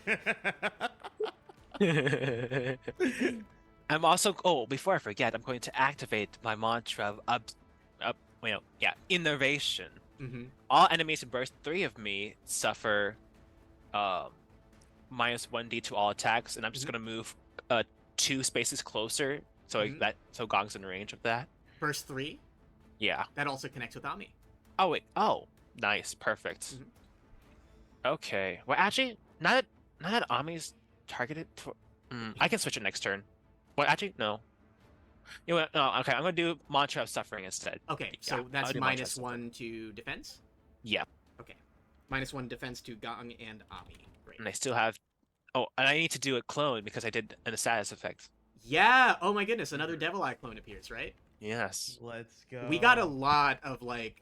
I'm also... Oh, before I forget, I'm going to activate my mantra of innovation. Mm-hmm. All enemies in burst 3 of me suffer -1d to all attacks, and I'm just gonna move 2 spaces closer, so so Gong's in range of that. Burst 3. Yeah. That also connects with Ami. Oh wait. Oh, nice. Perfect. Mhm. Okay. Well, actually, now that Ami's targeted, I can switch it next turn. Well, actually, no. You know what? No. Okay, I'm gonna do Mantra of Suffering instead. Okay, so Yeah, that's I'll do Mantra of Suffering. -1 to defense. Yeah. Okay, -1 defense to Gong and Ami. Great. And I still have... Oh, and I need to do a clone because I did an status effect. Yeah. Oh my goodness, another Devil Eye clone appears, right? Yes. Let's go. We got a lot of like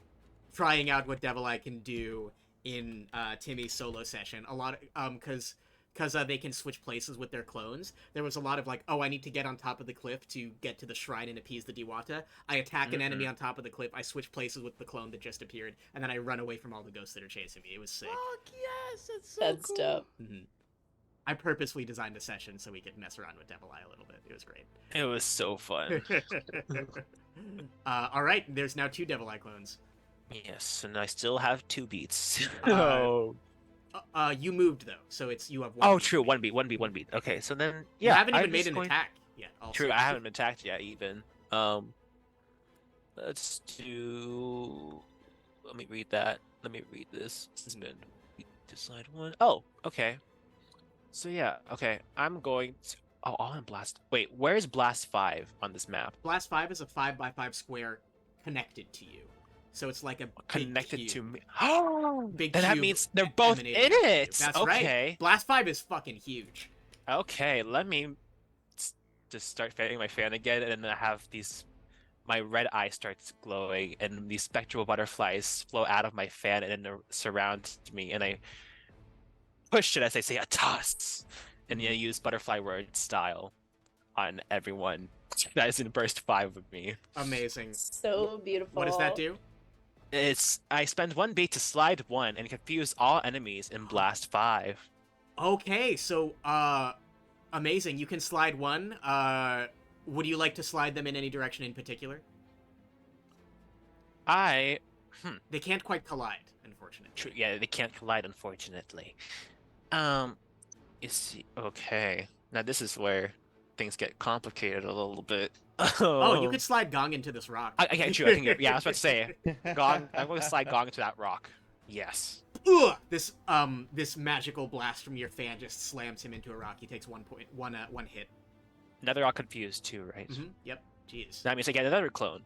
trying out what Devil Eye can do in Timmie's solo session. A lot of because they can switch places with their clones. There was a lot of like, oh, I need to get on top of the cliff to get to the shrine and appease the Diwata. I attack an enemy on top of the cliff. I switch places with the clone that just appeared, and then I run away from all the ghosts that are chasing me. It was sick. Fuck yes, that's so That's cool. dope. Mm-hmm. I purposely designed a session so we could mess around with Devil Eye a little bit. It was great. It was so fun. All right, there's now 2 Devil Eye clones. Yes, and I still have 2 beats. You moved though, so it's you have 1. Oh, beat. true. 1 beat. Okay, so then You yeah, haven't even I'm made just an going... attack yet. Also. True, I haven't been attacked yet even. Let's do... Let me read that. Let me read this. This has been... Decide 1. Oh, okay. So yeah, okay. I'm going to... Oh, all in Blast... Wait, where is Blast 5 on this map? Blast 5 is a 5x5 square connected to you. So it's like a Connected big to cube. me. Oh, Big then that cube means they're both in emanating off you. it. That's okay. right. Blast 5 is fucking huge. Okay, let me just start fanning my fan again, and then I have these... My red eye starts glowing, and these spectral butterflies flow out of my fan and then surround me, and I push it as I say a toss, and I use butterfly word style on everyone that is in burst 5 with me. Amazing. So beautiful. What does that do? It's I spend 1 beat to slide 1 and confuse all enemies in Blast 5. Okay, so amazing. You can slide 1. Would you like to slide them in any direction in particular? They can't quite collide, unfortunately. True, yeah, they can't collide, unfortunately. You see, okay. Now this is where things get complicated a little bit. Oh, you could slide Gong into this rock. Okay, true. I can get, yeah, I was about to say, Gong. I'm going to slide Gong into that rock. Yes. Ugh! This magical blast from your fan just slams him into a rock. He takes 1 hit. Now they're all confused too, right? Mm-hmm. Yep. Jeez. That means I get another clone.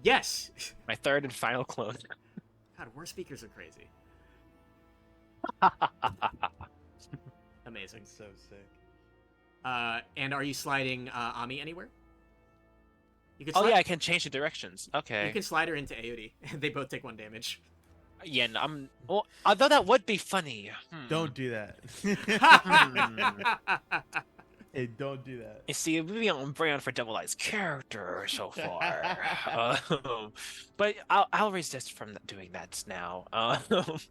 Yes. My 3rd and final clone. God, war speakers are crazy. Amazing. So sick. And are you sliding Ami anywhere? You can Oh slide, yeah, I can change the directions. Okay. You can slide her into Eury. They both take 1 damage. Yeah, no, well, although that would be funny. Don't do that. Hey, don't do that. You see, we've on brand for Devil Eye's character so far. But I'll resist from doing that now. I'm just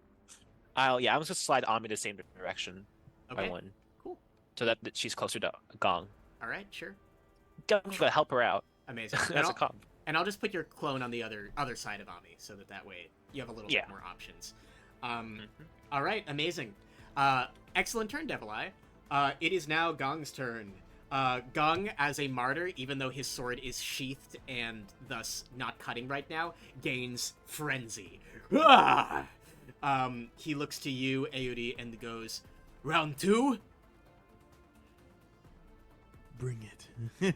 gonna slide Ami the same direction by 1. Cool. So that she's closer to Gong. All right, sure. Gong's gonna help her out. Amazing. That's a comp. And I'll just put your clone on the other side of Ami, so that way you have a little bit more options. All right, amazing. Excellent turn, Devil Eye. It is now Gong's turn. Gong, as a martyr, even though his sword is sheathed and thus not cutting right now, gains frenzy. Ah! He looks to you, Eury, and goes, "Round 2? Bring it.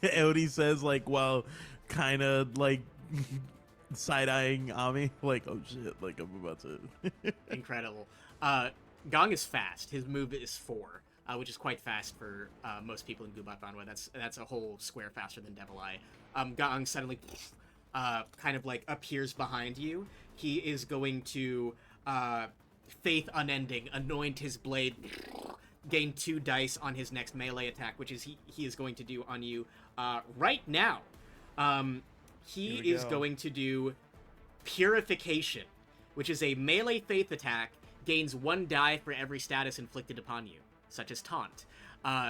Eury says, like, while kind of like side-eyeing Ami, like, oh shit, like I'm about to. Incredible. Gong is fast. His move is 4, which is quite fast for most people in Gubat Banwa. That's a whole square faster than Devil Eye. Gong suddenly kind of like appears behind you. He is going to Faith Unending, anoint his blade, gain 2 dice on his next melee attack, which is he is going to do on you right now. He is going to do Purification, which is a melee Faith attack, gains 1 die for every status inflicted upon you, such as Taunt.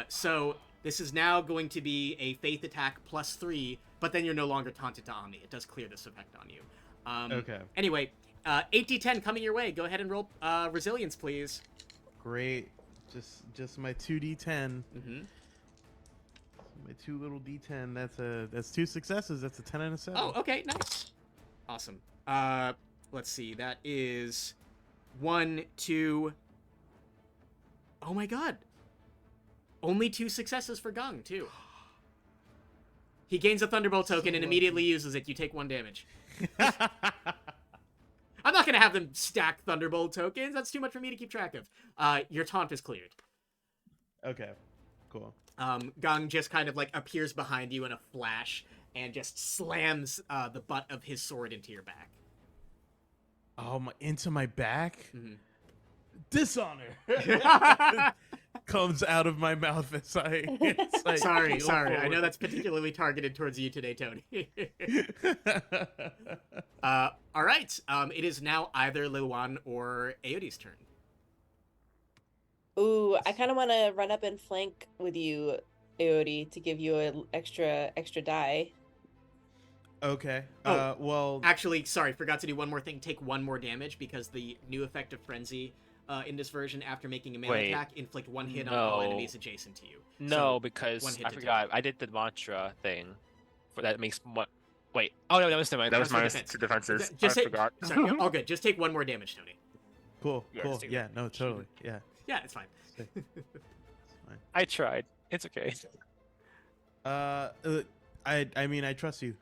So this is now going to be a Faith attack plus 3, but then you're no longer taunted to Ami. It does clear this effect on you. Okay. Anyway, 8d10 coming your way. Go ahead and roll Resilience, please. Great. Just my 2d10. Mm-hmm. My 2 little d10. That's 2 successes. That's a 10 and a 7. Oh, okay, nice. Awesome. Let's see. That is 1, 2. Oh my god. Only 2 successes for Gong, too. He gains a Thunderbolt token and immediately uses it. You take 1 damage. I'm not going to have them stack Thunderbolt tokens. That's too much for me to keep track of. Your taunt is cleared. Okay. Cool. Gong just kind of like appears behind you in a flash and just slams the butt of his sword into your back. Oh, into my back? Mm-hmm. Dishonor comes out of my mouth as I Sorry. go I know forward. that's particularly targeted towards you today, Tony. All right. It is now either Liluan or Aody's turn. Ooh, I kind of want to run up and flank with you, Eury, to give you an extra die. Okay. Oh, well, Actually, sorry, forgot to do one more thing. Take 1 more damage because the new effect of Frenzy in this version, after making a melee Wait. attack, inflict 1 hit on all No. enemies adjacent to you. No, So, 1 because hit I to forgot. I did the mantra thing. For that makes what? Wait. Oh no, that was my. That was That's my minus defense. 2 defenses. Just I say, forgot. sorry, all good. Just take 1 more damage, Tony. cool. Yeah, Cool. just take Yeah. that. No. Totally. Yeah. Yeah, it's fine. It's fine. I tried. It's okay. I mean, I trust you.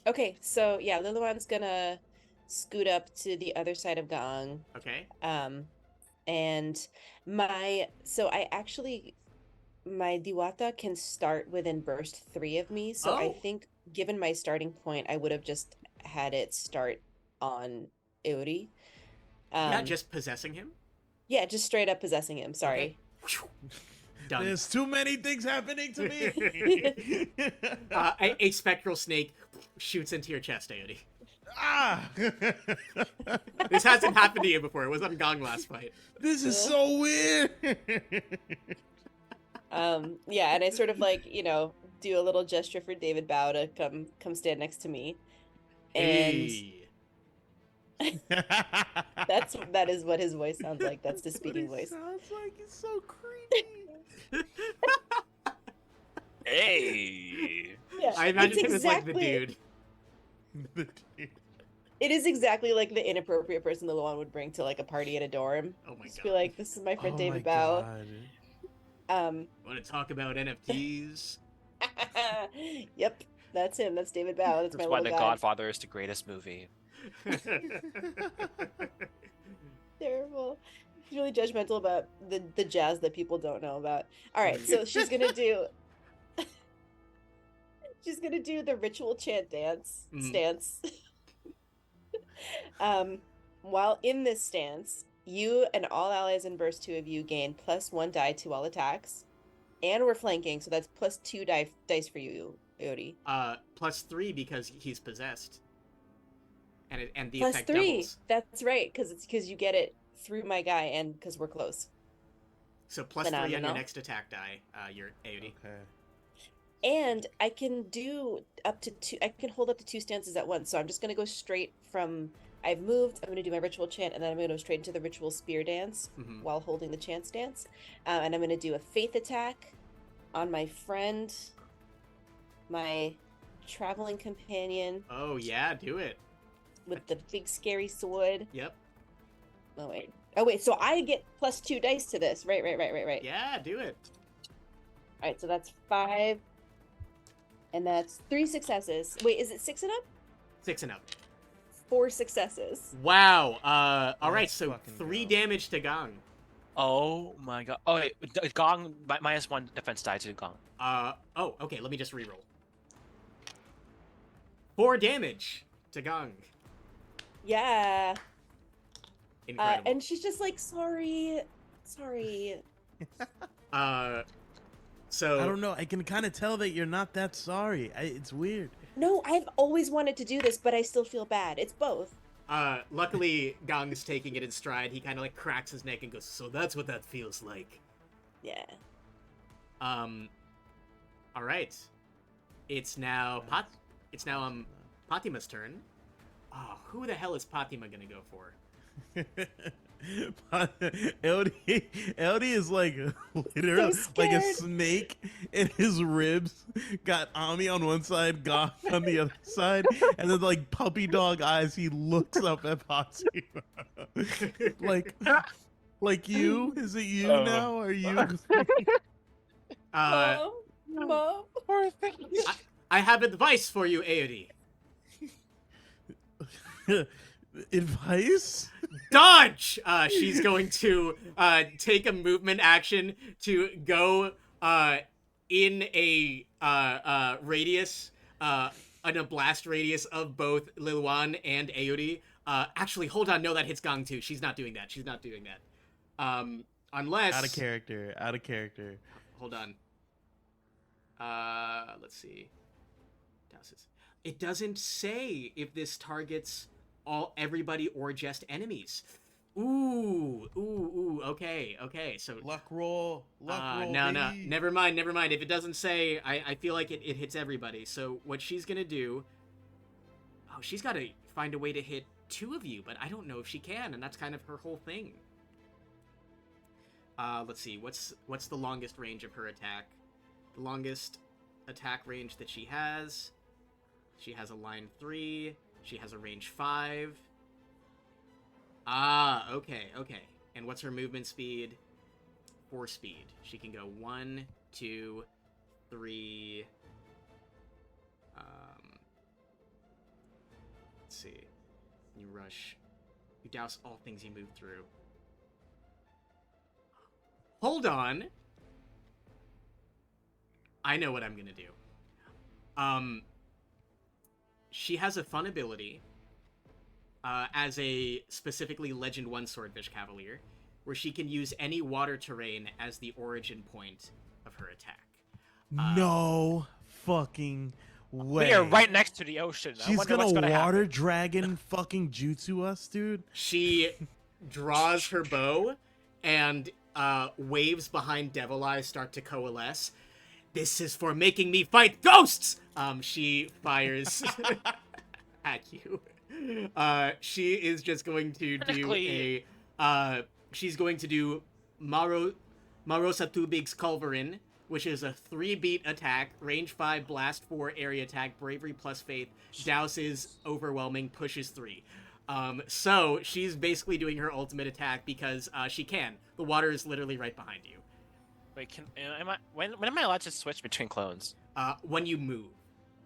Okay, so yeah, Liluan's gonna scoot up to the other side of Gong. Okay. And my Diwata can start within burst 3 of me. So I Oh. think given my starting point, I would have just had it start on Eury. Yeah, just possessing him? Yeah, just straight up possessing him. Sorry. Done. There's too many things happening to me. A spectral snake shoots into your chest, Aody. Ah! This hasn't happened to you before. It was on Gong last fight. This is so weird. Yeah, and I sort of like, do a little gesture for David Bow to come stand next to me. And Hey. that is what his voice sounds like. That's the speaking voice. Sounds like it's so creepy. Hey. Yeah, I imagine it's him as like the dude. It is exactly like the inappropriate person Liluan would bring to like a party at a dorm. Oh my Just god. be like, this is my friend Oh David my Bow. God. Want to talk about NFTs? Yep, that's him. That's David Bow. That's That's my why little The guy. Godfather is the greatest movie. Terrible. He's really judgmental about the jazz that people don't know about. All right, so she's gonna do. She's gonna do the ritual chant stance. While in this stance, you and all allies in burst 2 of you gain +1 die to all attacks, and we're flanking, so that's +2 dice for you, Eury. +3 because he's possessed. And the +3. effect doubles. That's right, because you get it through my guy, and because we're close. So +3 on your Phenomenal. next attack die, your Aody. Okay. And I can do up to 2. I can hold up to 2 stances at once. So I'm just gonna go straight from. I've moved. I'm gonna do my ritual chant, and then I'm gonna go straight into the ritual spear dance Mhm. while holding the chant stance. And I'm gonna do a faith attack on my friend, my traveling companion Oh yeah, do it. with the big scary sword. Yep. Oh wait. So I get +2 dice to this. Right. Yeah, do it. All right, so that's 5, and that's 3 successes. Wait, is it 6 and up? 6 and up. 4 successes. Wow. All right, Let's so fucking 3 go. damage to Gong. Oh my god. Oh wait, Gong -1 defense die to Gong. Oh, okay, let me just reroll. 4 damage to Gong. Yeah. Incredible. And she's just like, sorry. So I don't know. I can kind of tell that you're not that sorry. It's weird. No, I've always wanted to do this, but I still feel bad. It's both. Luckily, Gong is taking it in stride. He kind of like cracks his neck and goes, "So that's what that feels like." Yeah. All right. It's now Patima's turn. Oh, who the hell is Patima gonna go for? LD is like literally So like a scared. snake in his ribs. Got Ami on one side, Gong on the other side, and then like puppy dog eyes. He looks up at Patsy. like you? Is it you now? Are you? Mom. Poor thing. I have advice for you, Aody. Advice? Dodge! She's going to take a movement action to go in a radius, in a blast radius of both Liluan and Aody. Actually, hold on. No, that hits Gong too. She's not doing that. Unless... Out of character. Hold on. Let's see. It doesn't say if this targets everybody or just enemies. Ooh, okay. So Luck roll. no, baby. never mind. If it doesn't say, I feel like it hits everybody. So what she's gonna do? Oh, she's got to find a way to hit 2 of you, but I don't know if she can, and that's kind of her whole thing. Let's see. What's the longest range of her attack? The longest attack range that she has. She has a line 3. She has a range 5. Okay. And what's her movement speed? 4 speed. She can go 1, 2, 3. Let's see. You rush. You douse all things you move through. Hold on. I know what I'm gonna do. She has a fun ability as a specifically Legend 1 Swordfish Cavalier, where she can use any water terrain as the origin point of her attack. No fucking way. We are right next to the ocean. I She's wonder what's gonna gonna water happen. dragon fucking jutsu us, dude. She draws her bow, and waves behind Devil Eyes start to coalesce. This is for making me fight ghosts! She fires at you. She is just going to do she's going to do Marosa Tubig's Culverin, which is a 3-beat attack, range 5, blast 4, area attack, bravery plus faith, douses, overwhelming, pushes 3. So she's basically doing her ultimate attack because she can. The water is literally right behind you. Wait, when am I allowed to switch between clones? When you move.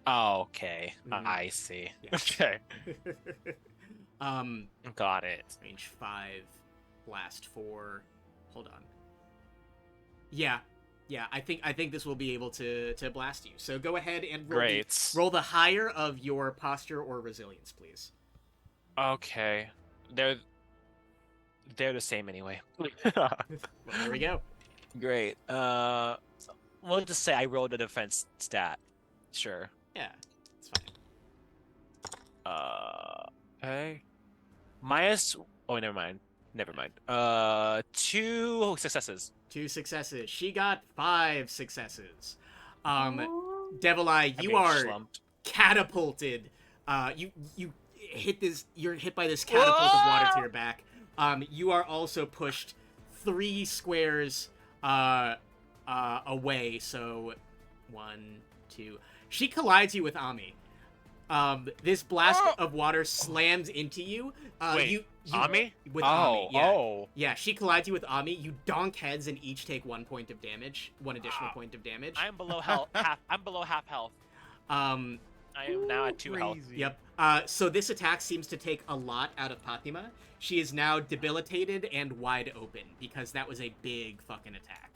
Oh, okay. Mhm. I see. Yeah. Okay. Got it. Range 5, blast 4. Hold on. Yeah, I think this will be able to blast you. So go ahead and roll the higher of your posture or resilience, please. Okay. They're the same anyway. Well, there we go. Great. We'll just say I rolled a defense stat. Sure. Yeah, it's fine. Okay. Oh, never mind. 2 successes. 2 successes. She got 5 successes. Devil Eye, I you mean, are slumped. catapulted. You hit this. You're hit by this catapult of water to your back. You are also pushed 3 squares away. So 1, 2. She collides you with Ami. This blast of water slams into you. Wait, you Ami? with Oh, Ami, yeah. oh. Yeah, she collides you with Ami. You donk heads and each take 1 point of damage, 1 additional point of damage. I'm below I'm below half health. Um, I am now at 2 health. Yep. So this attack seems to take a lot out of Fatima. She is now debilitated and wide open because that was a big fucking attack.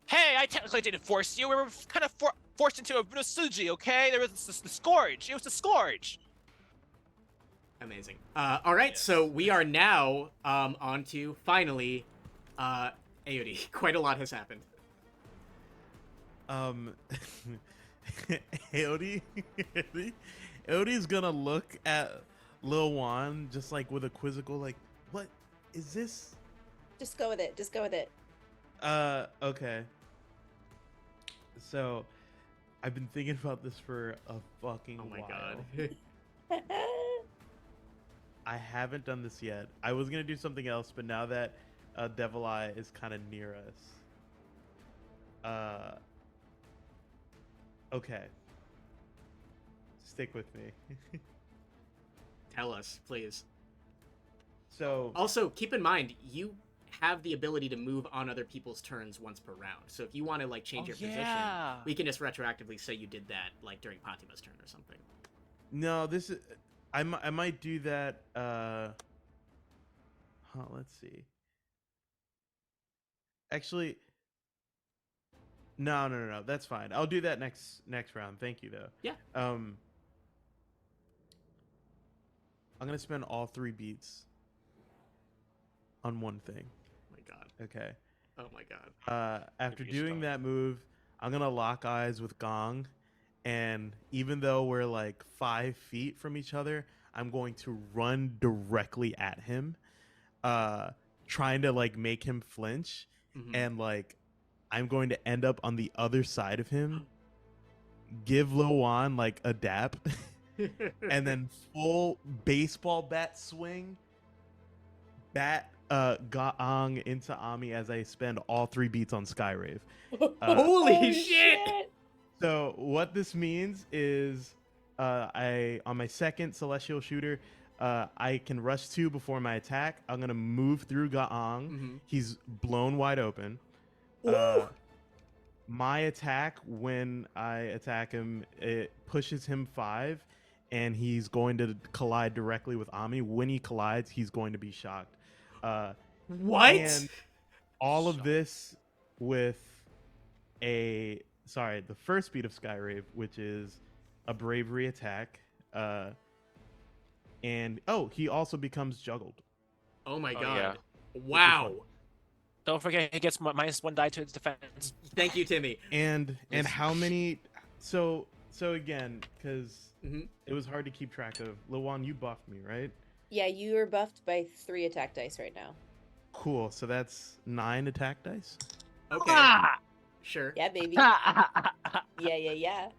Hey, I technically didn't force you. We were kind of forced into a Suji, okay? There was the Scourge. It was the Scourge. Amazing. All right, so we are now on to, finally, Eury. Quite a lot has happened. Eury's gonna look at Lil Juan just like with a quizzical, like, what is this? Just go with it. Just go with it. Okay. So, I've been thinking about this for a fucking Oh my while. god. I haven't done this yet. I was gonna do something else, but now that Devil Eye is kind of near us, okay. Stick with me. Tell us, please. So Also, keep in mind, you have the ability to move on other people's turns once per round. So if you want to like change your position, we can just retroactively say you did that like during Fatima's turn or something. no, this is I might do that. Let's see. Actually, no. That's fine. I'll do that next round. Thank you, though. Yeah. I'm gonna spend all 3 beats on one thing. Oh my god. Okay. Oh my god. After Maybe you doing should. that move, I'm gonna lock eyes with Gong, and even though we're like 5 feet from each other, I'm going to run directly at him, trying to like make him flinch, and like I'm going to end up on the other side of him, give Lil Juan like a dap, and then full baseball bat swing, Gong into Ami as I spend all 3 beats on Skyrave. Holy shit! So what this means is, I on my second celestial shooter, I can rush 2 before my attack. I'm gonna move through Gaang. He's blown wide open. My attack, when I attack him, it pushes him 5, and he's going to collide directly with Ami. When he collides, he's going to be shocked. What? And all of this with the first speed of Skyrave, which is a bravery attack. And he also becomes juggled. Oh my Oh, god. yeah. Wow. Don't forget, he gets -1 die to his defense. Thank you, Timmie. And how many? So again, because Mhm. it was hard to keep track of. Lil Juan, you buffed me, right? Yeah, you are buffed by 3 attack dice right now. Cool. So that's 9 attack dice. Okay. Sure. Yeah, baby. Yeah.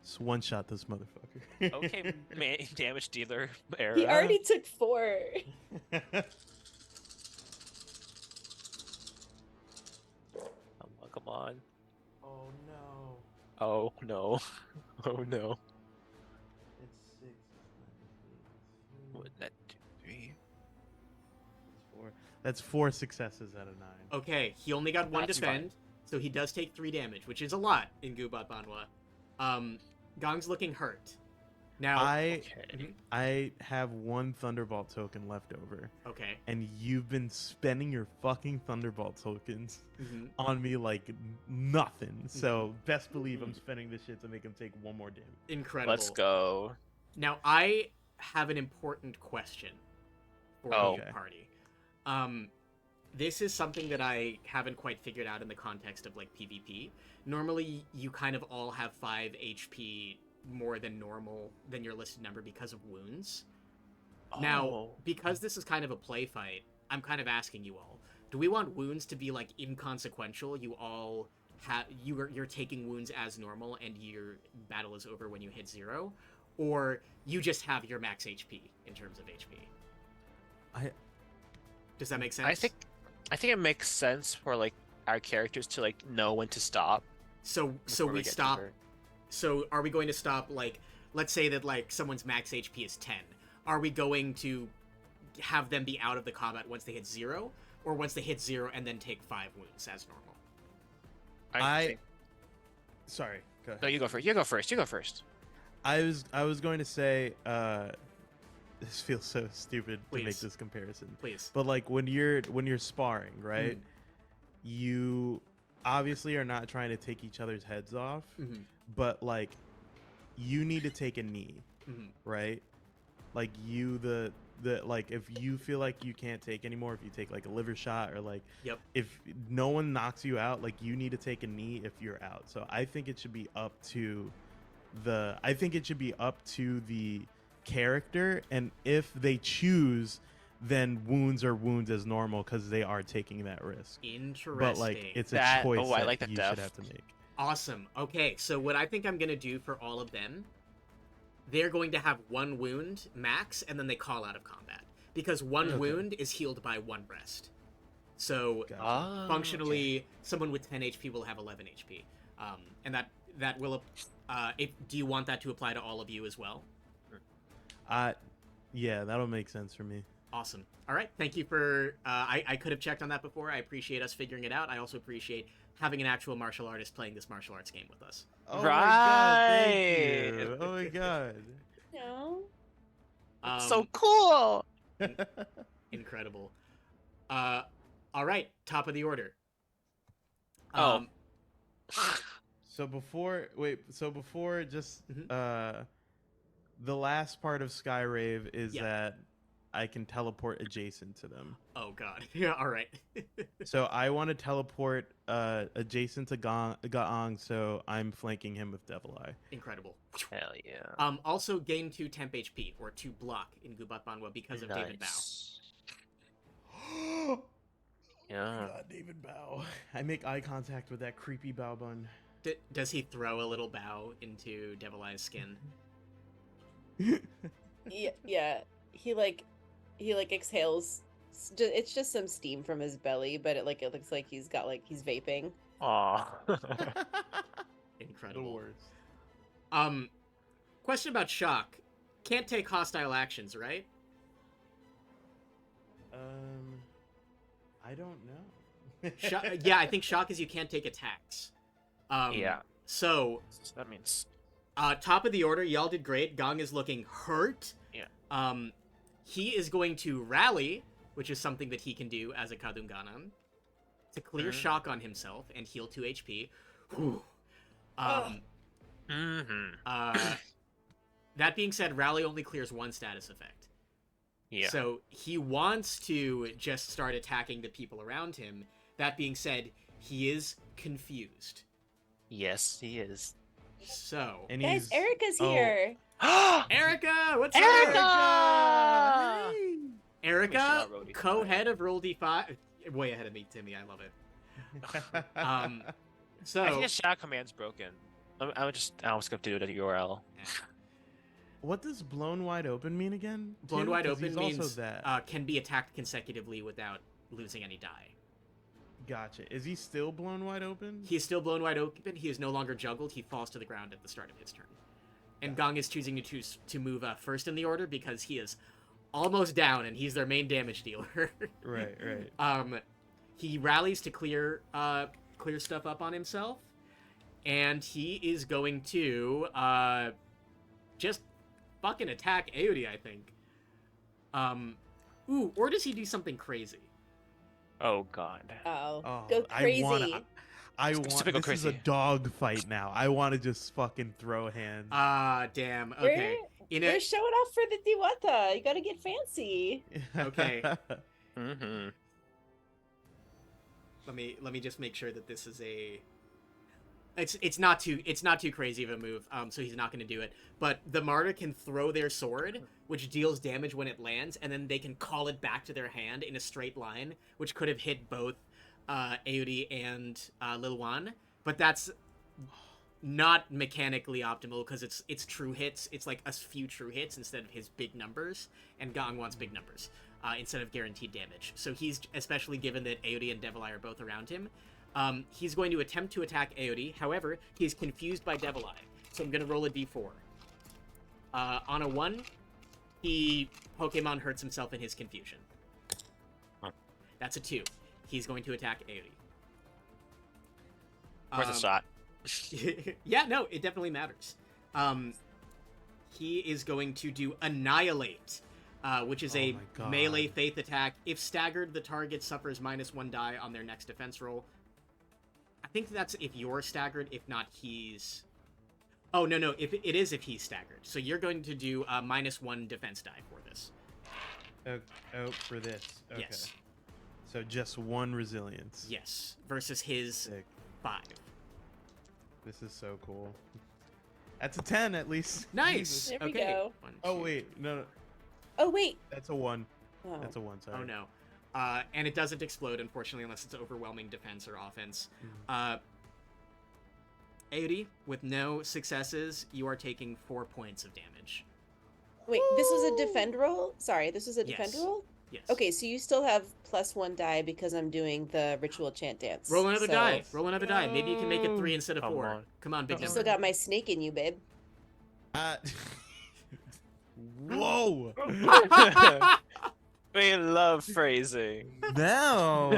Just one shot this motherfucker. Okay, man, damage dealer era. He already took 4. Come on. Oh no. Oh no. Oh no. It's 6. What, that 2, 3? That's 4 successes out of 9. Okay, he only got 1 That's defend, fine. so he does take 3 damage, which is a lot in Gubat Banwa. Gong's looking hurt. Now, Okay. I have 1 Thunderbolt token left over, okay. and you've been spending your fucking Thunderbolt tokens Mhm. on me like nothing. So best believe I'm spending this shit to make him take 1 more damage. Incredible. Let's go. Now, I have an important question for Oh. the party. This is something that I haven't quite figured out in the context of like PvP. Normally, you kind of all have 5 HP more than normal than your listed number because of wounds. Now, Oh. because this is kind of a play fight, I'm kind of asking you all: do we want wounds to be like inconsequential? You all have you're taking wounds as normal, and your battle is over when you hit 0, or you just have your max HP in terms of HP. Does that make sense? I think it makes sense for like our characters to like know when to stop. so. So before we get stop. hurt. so are we going to stop, like, let's say that, like, someone's max HP is 10. Are we going to have them be out of the combat once they hit 0? Or once they hit 0 and then take 5 wounds as normal? Sorry, go ahead. No, you go first. You go first. You go first. I was going to say, this feels so stupid to make Please. this comparison. Please. But like when you're sparring, right? You obviously are not trying to take each other's heads off, but like you need to take a knee, right? Like the like if you feel like you can't take anymore, if you take like a liver shot or like if no one knocks you out, like you need to take a knee if you're out. So I think it should be up to the character, and if they choose, then wounds are wounds as normal because they are taking that risk. Interesting. But like it's a choice I like that that you depth. should have to make. Awesome. Okay, so what I think I'm going to do for all of them, they're going to have 1 wound max, and then they call out of combat. Because 1 wound is healed by 1 rest. So, functionally, someone with 10 HP will have 11 HP. And that will... do you want that to apply to all of you as well? Yeah, that'll make sense for me. Awesome. All right, thank you for... I could have checked on that before. I appreciate us figuring it out. I also appreciate having an actual martial artist playing this martial arts game with us. Oh my god, thank you. Oh my god. No. So cool. Incredible. All right, top of the order. So before just the last part of Skyrave is that I can teleport adjacent to them. Oh god. Yeah, all right. So I want to teleport adjacent to Gaang, so I'm flanking him with Devil Eye. Incredible. Hell yeah. Also gain 2 temp HP, or 2 block in Gubat Banwa because of David Bow. Yeah. God, David Bow. I make eye contact with that creepy bow bun. Does he throw a little bow into Devil Eye's skin? Yeah. He exhales. It's just some steam from his belly, but it looks like he's vaping. Aw. Incredible. The worst. Question about shock. Can't take hostile actions, right? I don't know. Yeah, I think shock is you can't take attacks. Yeah. So that means top of the order, y'all did great. Gaang is looking hurt. Yeah. He is going to rally, which is something that he can do as a Kadungganan, to clear shock on himself and heal 2 HP. Whew. That being said, rally only clears 1 status effect. Yeah. So he wants to just start attacking the people around him. That being said, he is confused. Yes, he is. So, And Guys, Erica's here. Erica, what's Erica! up? Erica, Erica, Roll D5. co-head of Roll D5, way ahead of me, Timmie. I love it. So I think the shout command's broken. I almost have to do the URL. What does blown wide open mean again? blown too? wide 'Cause open he's also means that. can be attacked consecutively without losing any die. Gotcha. Is he still blown wide open? He is still blown wide open. He is no longer juggled. He falls to the ground at the start of his turn. And Gaang is choosing to move first in the order because he is almost down and he's their main damage dealer. Right. He rallies to clear stuff up on himself, and he is going to just fucking attack Eury, I think. Or does he do something crazy? Oh god. Oh, go crazy. I want. This is a dog fight now. I want to just fucking throw hands. Damn. Okay. We're showing off for the Diwata. You gotta get fancy. Okay. Mm-hmm. Let me just make sure that this is a. It's not too crazy of a move. So he's not going to do it. But the martyr can throw their sword, which deals damage when it lands, and then they can call it back to their hand in a straight line, which could have hit both Eury and Liluan. But that's not mechanically optimal because it's true hits. It's like a few true hits instead of his big numbers, and Gaang wants big numbers instead of guaranteed damage. So he's, especially given that Eury and Devil Eye are both around him, he's going to attempt to attack Eury. However, he's confused by Devil Eye. So I'm gonna roll a d4. On a 1, Pokemon hurts himself in his confusion. Huh. That's a 2. He's going to attack Eury. Worth a shot. Yeah, no, it definitely matters. He is going to do Annihilate, which is a my God. melee faith attack. If staggered, the target suffers -1 die on their next defense roll. I think that's if you're staggered. If not, he's... Oh, no. If he's staggered. So you're going to do a -1 defense die for this. For this. Okay. Yes. So just 1 resilience. Yes. Versus his Sick. 5. This is so cool. That's a 10 at least. Nice. Jesus. There we Okay. go. 1, Oh 2. wait, no. Oh wait. That's a 1. Oh. That's a 1. Sorry. Oh no. And it doesn't explode, unfortunately, unless it's overwhelming defense or offense. Eury, with no successes, you are taking 4 points of damage. Wait, this was a defend roll? Sorry, this was a defend Yes. roll? Yes. Okay, so you still have +1 die because I'm doing the ritual chant dance. Roll another so die. Roll another die. Maybe you can make it 3 No. instead of Come 4. on. Come on, big You number. still got my snake in you, babe. Whoa! We love phrasing. Now.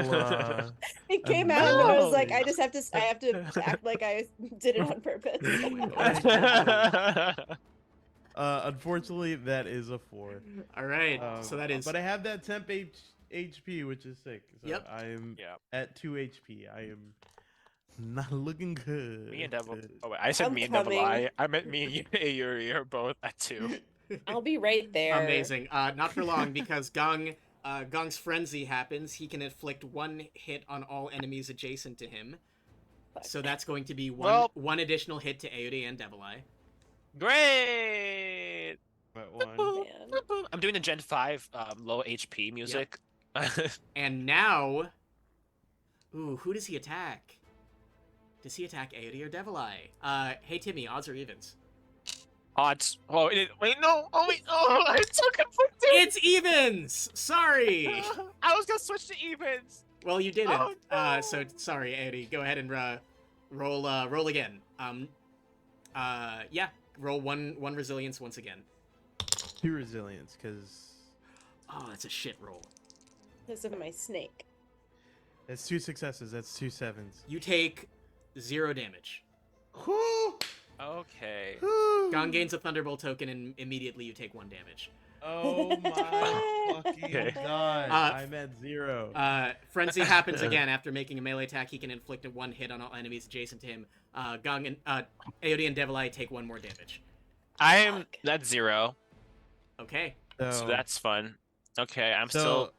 It came out and I was like, No. I have to act like I did it on purpose. Unfortunately, that is a 4. All right. So that is... But I have that temp HP, which is sick. So Yep. I am Yep. at 2 HP. I am not looking good. Me and Devil. Oh wait, I said I'm me and Devil coming. Eye. I meant me and you, Eury are both at 2. I'll be right there. Amazing. Not for long, because Gong's frenzy happens. He can inflict 1 hit on all enemies adjacent to him. Fuck. So that's going to be Well- one additional hit to Eury and Devil Eye. Great. But 1. Man. I'm doing the Gen 5 low HP music. And now... Ooh, who does he attack? Does he attack Eury or Devil Eye? Hey, Timmie, odds or evens? Odds. Oh, wait, no. Oh, wait. Oh, I'm so conflicted. It's evens! Sorry! I was gonna switch to evens. Well, you didn't. Oh, no. So sorry, Eury. Go ahead and roll again. Yeah, roll one resilience once again. 2 resilience, because Oh, that's a shit roll. Because of my snake. that's 2 successes. That's 2 7s. You take 0 damage. Whew! Okay. Whew! Gong gains a Thunderbolt token, and immediately you take 1 damage. Oh my fucking Okay. god! I'm at 0. Frenzy happens again after making a melee attack. He can inflict a 1 hit on all enemies adjacent to him. Gong and Eury and Devil Eye take 1 more damage. I'm at 0, Okay. so that's fun. Okay, I'm So, still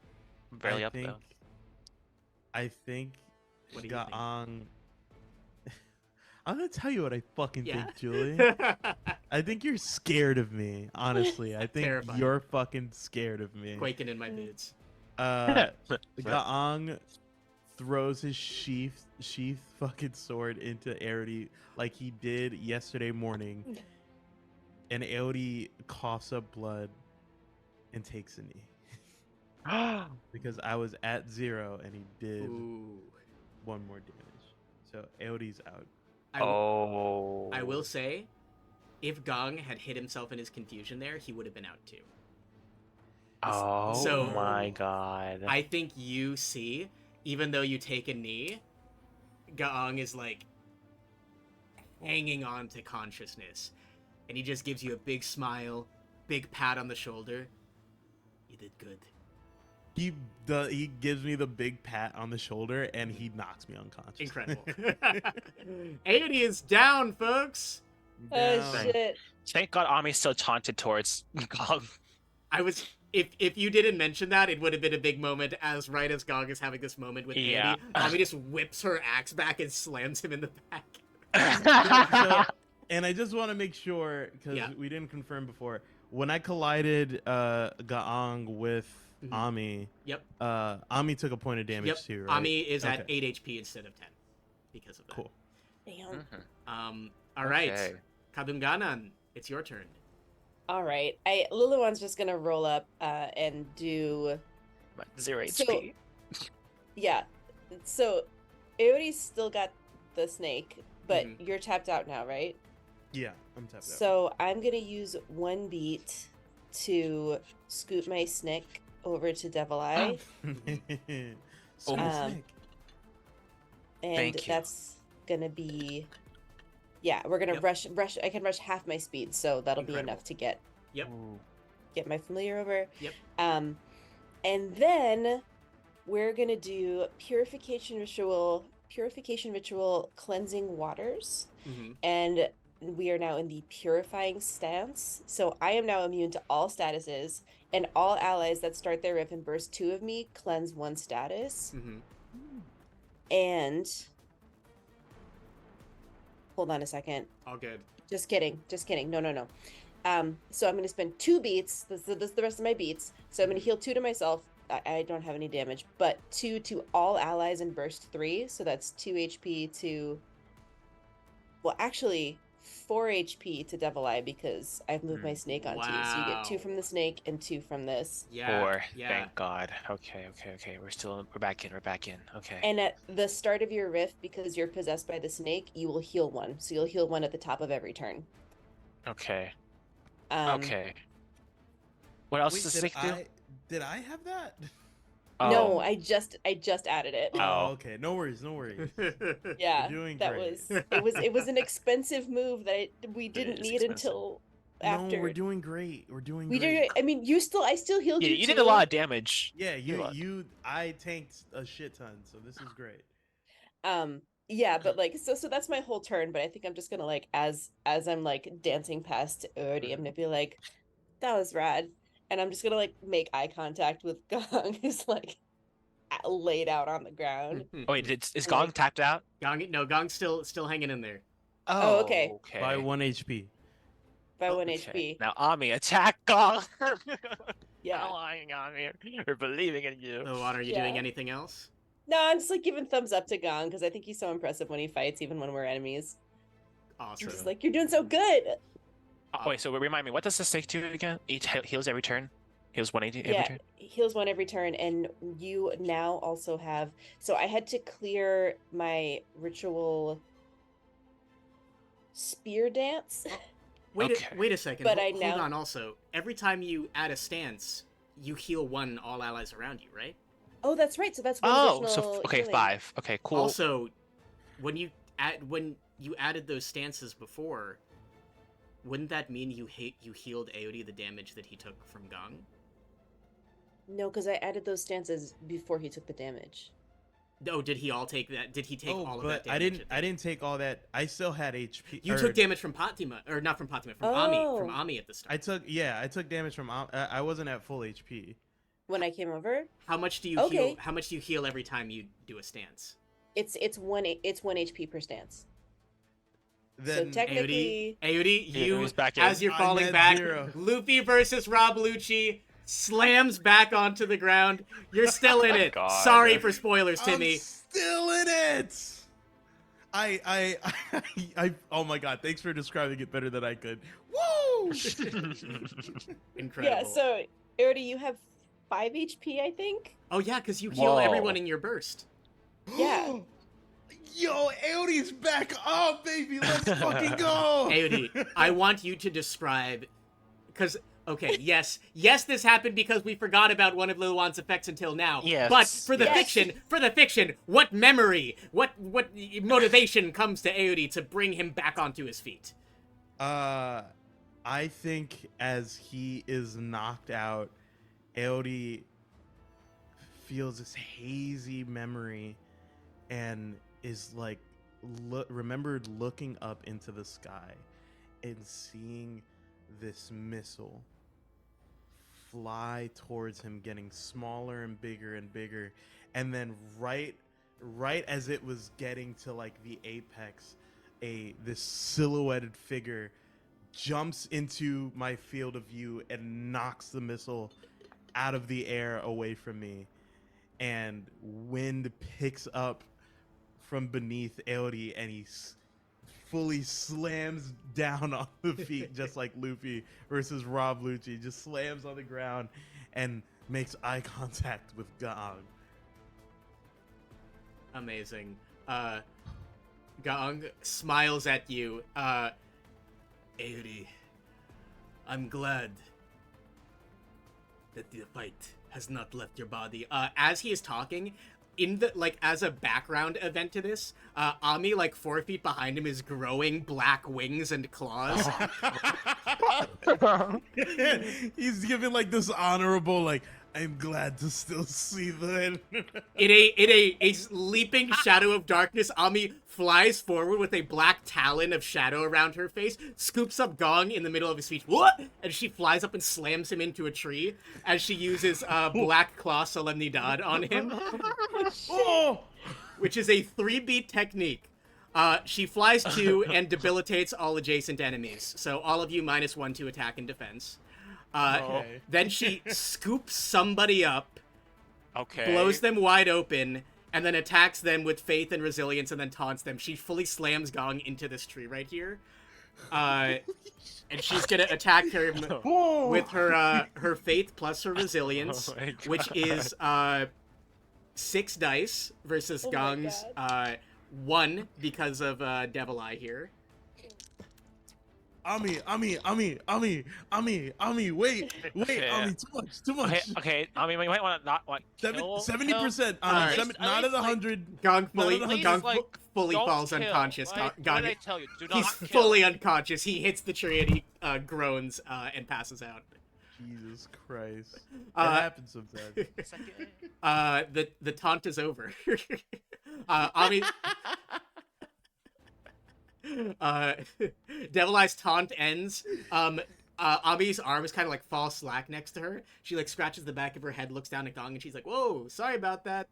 barely I up think, though. I think What do you think? Gaang. I'm gonna tell you what I fucking Yeah. think, Julian. I think you're scared of me. Honestly, I think Terrifying. you're fucking scared of me. Quaking in my boots. Gaang throws his sheath fucking sword into Eury like he did yesterday morning, and Eury coughs up blood and takes a knee because I was at 0 and he did Ooh. 1 more damage. So Eury's out. I will say, if Gong had hit himself in his confusion there, he would have been out too. Oh So- my god. I think you see, even though you take a knee, Gaong is like hanging on to consciousness. And he just gives you a big smile, big pat on the shoulder. You did good. He gives me the big pat on the shoulder and he knocks me unconscious. Incredible. 80 is down, folks. Oh Down. shit. Thank God Ami's still taunted towards Gong. If you didn't mention that, it would have been a big moment. As right as Gong is having this moment with Yeah. Andy, Ami just whips her axe back and slams him in the back. So, and I just want to make sure, because Yeah. we didn't confirm before, when I collided Gaang with Mhm. Ami, Yep. Ami took a point of damage Yep. too, right? Ami is at Okay. 8 HP instead of 10 because of that. Cool. Damn. All right. Okay. Kadungganan, it's your turn. All right. Liluan's just gonna roll up and do 0 So- HP. yeah. So Eury's still got the snake, but Mhm. you're tapped out now, right? Yeah, I'm tapped out. So I'm gonna use 1 beat to scoot my snake over to Devil Eye. Scoot snake. And Thank you. that's gonna be, we're gonna Yep. rush. I can rush half my speed, so that'll be Incredible. enough to get Yep. my familiar over. Yep. And then we're gonna do purification ritual, cleansing waters, Mm-hmm. and we are now in the purifying stance. So I am now immune to all statuses, and all allies that start their riff and burst 2 of me cleanse 1 status. Mm-hmm. And hold on a second. All good. Just kidding. No. So I'm going to spend 2 beats. This is the rest of my beats. So I'm going to heal 2 to myself. I don't have any damage, but 2 to all allies and burst 3. So that's 2 HP to, well, actually 4 HP to Devil Eye because I've moved my snake onto you. So you get 2 Wow. from the snake and 2 from this. Yeah. 4. Yeah. Thank God. Okay. We're back in. Okay. And at the start of your rift, because you're possessed by the snake, you will heal 1. So you'll heal 1 at the top of every turn. Okay. Um, Okay. What else Wait, does the snake do? Did I have that? No, Oh. I just added it. Oh. Okay. No worries. Yeah, You're doing that great. was it was an expensive move that we didn't is need expensive. until after. No, we're doing great. We did. I mean, I still healed Yeah, you. you did too. a lot of damage. Yeah, Luck. I tanked a shit ton, so this is great. Yeah, but like, so that's my whole turn. But I think I'm just gonna like, as I'm like dancing past Eury, I'm gonna be like, that was rad, and I'm just gonna like make eye contact with Gong, who's like laid out on the ground. Oh wait, is Like- Gong tapped out? Gong's still hanging in there. Oh, okay. Okay. By 1 HP. By 1 Okay. HP. Now Ami, attack Gong. Yeah. Relying on you. We're believing in you. Luan, are you doing Yeah. anything else? No, I'm just like giving thumbs up to Gong because I think he's so impressive when he fights, even when we're enemies. Awesome. I'm just like, you're doing so good. Oh, wait, so remind me, what does the snake do again? Each heals every turn? Heals 180 every Yeah, turn? heals 1 every turn, and you now also have. So I had to clear my ritual spear dance. Wait a second. But Hold I now- on. Also, every time you add a stance, you heal 1 all allies around you, right? Oh, that's right. So that's one Oh, additional so okay, healing. 5. Okay, cool. Also, when you added those stances before, wouldn't that mean you healed Eury the damage that he took from Gong? No, because I added those stances before he took the damage. No, did he all take that? Did he take all of that but damage? I didn't take all that. I still had HP. You took damage from Fatima, or not from Fatima, from Oh. Ami at the start. I took damage from. I wasn't at full HP. When I came over, How much do you Okay. heal? How much do you heal every time you do a stance? it's 1 HP per stance. Then so technically, Eury, Yeah, you who's back in? as you're I'm falling at back, 0. Luffy versus Rob Lucci slams back onto the ground. You're still in it. God. Sorry for spoilers, I'm Timmie. still in it. I oh my god, thanks for describing it better than I could. Woo! Incredible. yeah. So Eury, you have 5 HP, I think. Oh yeah, because you heal Whoa. everyone in your burst. Yeah. Yo, Eury's back up, baby. Let's fucking go. Eury, I want you to describe, because okay, yes, this happened because we forgot about one of Liluan's effects until now. Yes, But for the yes. fiction, what memory, what motivation comes to Eury to bring him back onto his feet? I think as he is knocked out, Eury feels this hazy memory and is like remembered looking up into the sky and seeing this missile fly towards him, getting smaller and bigger, and then right as it was getting to like the apex, this silhouetted figure jumps into my field of view and knocks the missile out of the air away from me, and wind picks up from beneath Eury, and he fully slams down on the feet, just like Luffy versus Rob Lucci. Just slams on the ground and makes eye contact with Gong. Amazing. Gong smiles at you. Eury, I'm glad that the fight has not left your body. As he is talking, in the, like, as a background event to this, Ami, like, 4 feet behind him, is growing black wings and claws. He's giving like this honorable, like, I'm glad to still see the. In a leaping shadow of darkness, Ami flies forward with a black talon of shadow around her face, scoops up Gong in the middle of his speech, what? And she flies up and slams him into a tree as she uses Black Claw Solemnidad on him, which is a 3-beat technique. She flies to and debilitates all adjacent enemies. So all of you -1 to attack and defense. Then she scoops somebody up, blows them wide open, and then attacks them with faith and resilience, and then taunts them. She fully slams Gong into this tree right here. And she's gonna attack her with her faith plus her resilience, which is 6 dice versus Gong's 1 because of Devil Eye here. Ami, wait, Ami, too much. Okay, Ami, you might want to not like 70%, Alright. At not least, at 100. Gong fully, Not at Gong 100. fu- fully don't falls kill, unconscious. right? Gong, What did I tell you? Do not he's kill. fully unconscious. He hits the tree and he groans and passes out. Jesus Christ, that happens sometimes. The taunt is over. Ami. Devil Eye's taunt ends. Ami's arms kind of like fall slack next to her. She like scratches the back of her head, looks down at Gong, and she's like, "Whoa, sorry about that.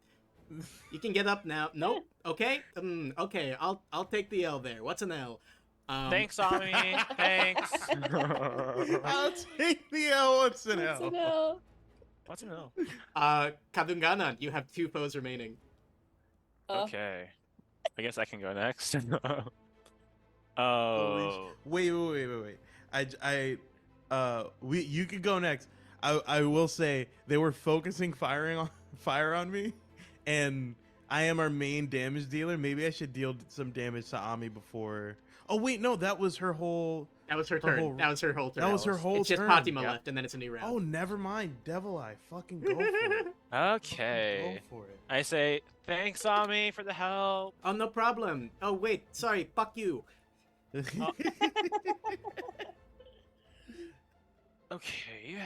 You can get up now." Nope. Okay. Okay. I'll take the L there. What's an L? Thanks, Ami. Thanks. I'll take the L. What's an What's an L? L? What's an L? Kadungganan, you have 2 foes remaining. Okay. I guess I can go next. Wait. You could go next. I will say they were focusing fire on me, and I am our main damage dealer. Maybe I should deal some damage to Ami before. Oh wait, no, that was her whole. That was her turn. That was her whole turn. That was her whole It's just turn. Fatima Yep. left, and then it's a new round. Oh, never mind. Devil Eye, fucking go for it. Okay. Go for it. I say thanks, Ami, for the help. Oh, no problem. Oh, wait. Sorry. Fuck you. Okay.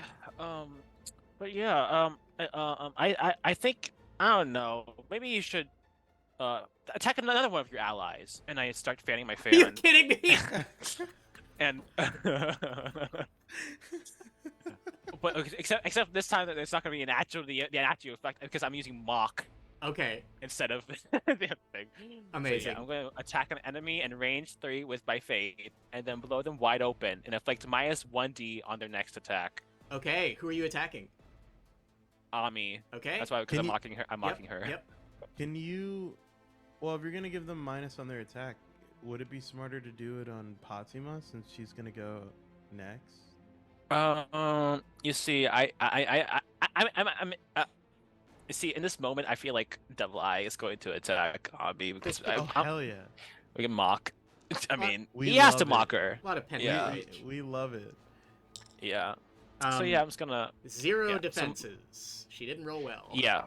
But yeah. I think I don't know. Maybe you should attack another one of your allies, and I start fanning my Are you fan. kidding me? And but except this time that it's not gonna be an actual the actual effect because I'm using mock Okay. instead of the other thing. Amazing. So yeah, I'm going to attack an enemy in range 3 with my fate, and then blow them wide open and inflict -1d on their next attack. Okay. Who are you attacking? Ami. Okay. That's why because I'm you- mocking her. I'm mocking her. Yep. Can you? Well, if you're gonna give them minus on their attack, would it be smarter to do it on Fatima since she's gonna go next? You see, you see, in this moment, I feel like Devil Eye is going to attack Ami because Oh hell yeah! we can mock. I mean, We he has to love mock it. her. A lot of pen Yeah. rage. We love it. Yeah. So yeah, I'm just gonna. 0 yeah, so- defenses. She didn't roll well. Yeah.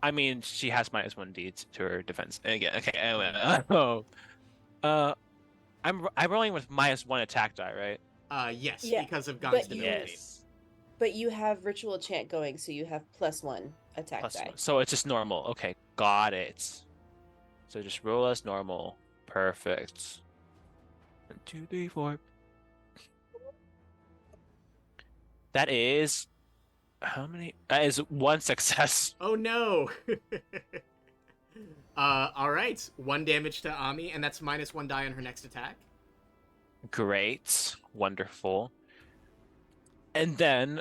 I mean, she has -1d to her defense. Again, okay. Anyway, I'm rolling with -1 attack die, right? Yes, Yeah, because of but Gong's you- ability. Yes. But you have ritual chant going, so you have +1 attack Plus die. one. So it's just normal. Okay, got it. So just roll as normal. Perfect. 1, 2, 3, 4. That is how many? That is 1 success. Oh no! Alright. 1 damage to Ami, and that's -1 die on her next attack. Great, wonderful. And then,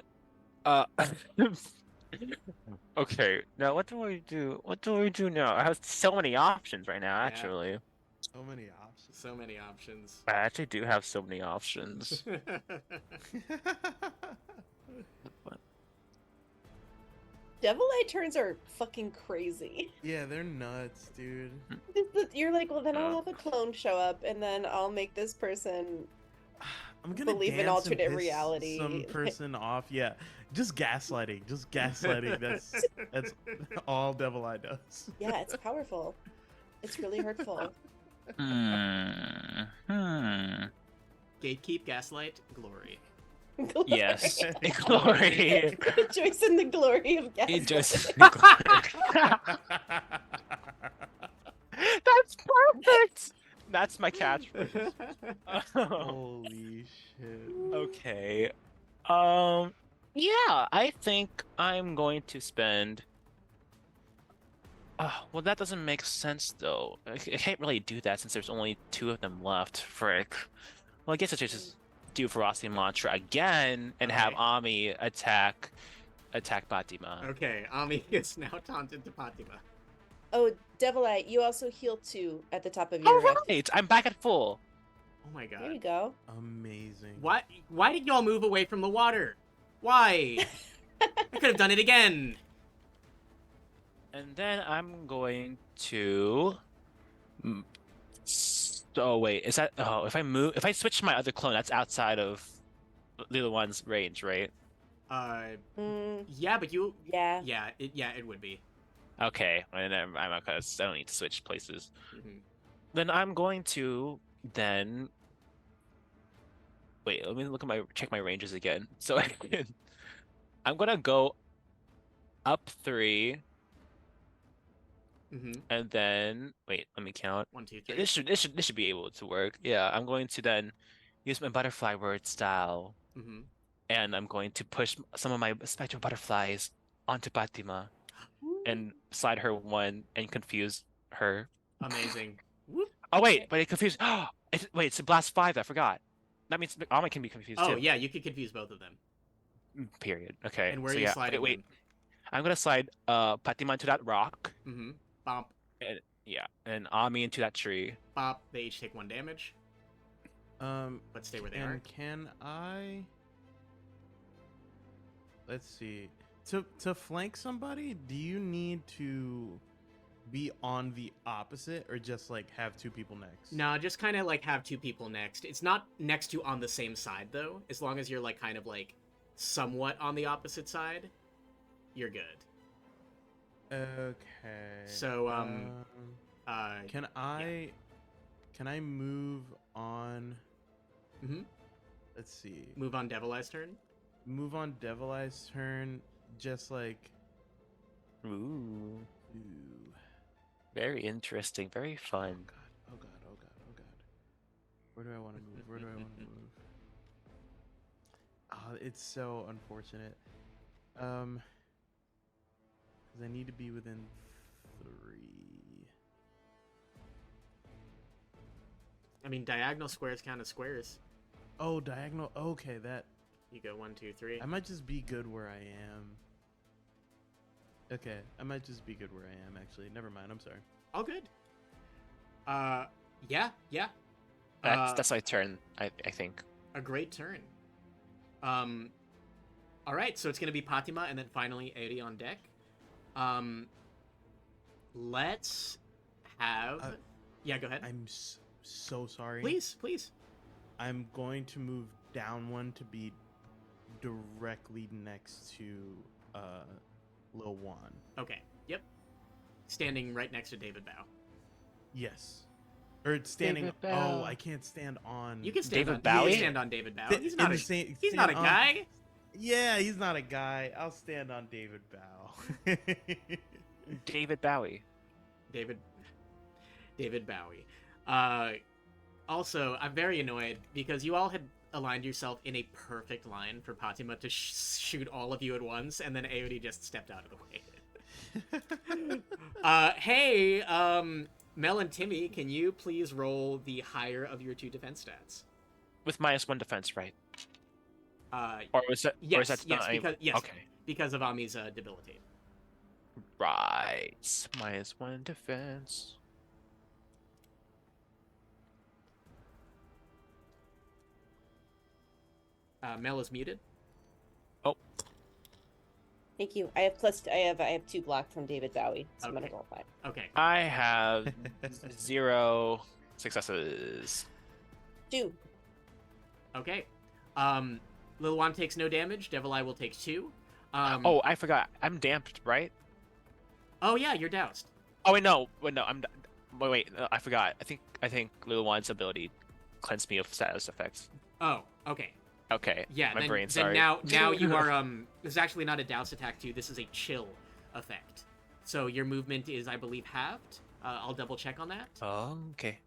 okay. Now what do I do? What do I do now? I have so many options right now. Yeah. Actually, So many options. So many options. I actually do have so many options. Devil Eye turns are fucking crazy. Yeah, they're nuts, dude. You're like, well, then I'll Yeah. have a clone show up, and then I'll make this person I'm gonna Believe in dance and alternate piss reality. some person off. Yeah, just gaslighting. Just gaslighting. That's all Devil Eye does. Yeah, it's powerful. It's really hurtful. Gatekeep, gaslight, glory. Glory. Yes. Glory. Rejoice in the glory of gaslighting. Just That's perfect. That's my catchphrase. Holy shit. Okay. Yeah, I think I'm going to spend. Well, that doesn't make sense though. I can't really do that since there's only 2 of them left. Frick. Well, I guess I should just do Ferocity Mantra again and have Okay. Ami attack Fatima. Okay, Ami is now taunted to Fatima. Oh, Devil Eye, you also heal 2 at the top of your. All right, I'm back at full. Oh my There you god. go. Amazing. Why did y'all move away from the water? Why? I could have done it again. And then I'm going to. Oh wait, is that? Oh, if I switch to my other clone, that's outside of Liluan's range, right? Yeah, but you. Yeah. Yeah, it would be. Okay, and I'm okay. I don't need to switch places. Mhm. Then I'm going to then. Wait, let me check my ranges again. So I'm gonna go up 3, and then wait. Let me count. 1, 2, Yeah, 3. this should be able to work. Yeah, I'm going to then use my butterfly word style, and I'm going to push some of my spectral butterflies onto Fatima and slide her 1 and confuse her. Amazing. Whoop. Oh wait, but it confused. Wait, it's a blast 5. I forgot. That means Alma can be confused Oh too. yeah, you could confuse both of them. Period. Okay. And where so are you yeah, sliding wait. them? I'm gonna slide Fatima into that rock. Bop. And, yeah, and Ami into that tree. Bop. They each take 1 damage, but stay where they are. And can I? Let's see. To flank somebody, do you need to be on the opposite, or just like have 2 people next? No, just kind of like have 2 people next. It's not next to on the same side though. As long as you're like kind of like somewhat on the opposite side, you're good. Okay. So can I move on? Let's see. Move on Devil Eye's turn. Move on Devil Eye's turn. Just like. Ooh. Very interesting. Very fun. Oh god. Where do I want to move? Oh, it's so unfortunate. Because I need to be within 3. I mean, diagonal squares count as squares. Oh, diagonal. Okay, that. You go 1, 2, 3. I might just be good where I am. Okay, I might just be good where I am, actually. Never mind, I'm sorry. All good. Yeah. That's my turn, I think. A great turn. All right, so it's gonna be Fatima and then finally Eury on deck. Let's have. Yeah, go ahead. I'm so sorry. Please. I'm going to move down 1 to be directly next to Lil Juan. Okay. Yep. Standing right next to David Bow. Yes. Or it's standing. David Bow. Oh, I can't stand on. You can stand David on. Bowie? You can stand on David Bow. He's not a. He's not a on- guy. Yeah, he's not a guy. I'll stand on David Bow. David Bowie. David Bowie. Also, I'm very annoyed because you all had aligned yourself in a perfect line for Fatima to shoot all of you at once, and then Eury just stepped out of the way. Hey, Mel and Timmie, can you please roll the higher of your 2 defense stats? With -1 defense, right? Yes, Or is that okay. because of Ami's debilitate. Right. -1 defense. Mel is muted. Oh. Thank you. I have 2 blocked from David Bowie, so I'm gonna Okay. roll 5. Okay. I have 0 successes. 2. Okay. Liluan takes no damage. Devil Eye will take 2. Oh, I forgot. I'm damped, right? Oh yeah, you're doused. Oh wait, no. Wait, I forgot. I think Liluan's ability cleansed me of status effects. Oh, okay. Okay. Yeah, my then, brain. then Sorry. now you are this is actually not a douse attack too. This is a chill effect. So your movement is, I believe, halved. I'll double check on that. Oh, okay.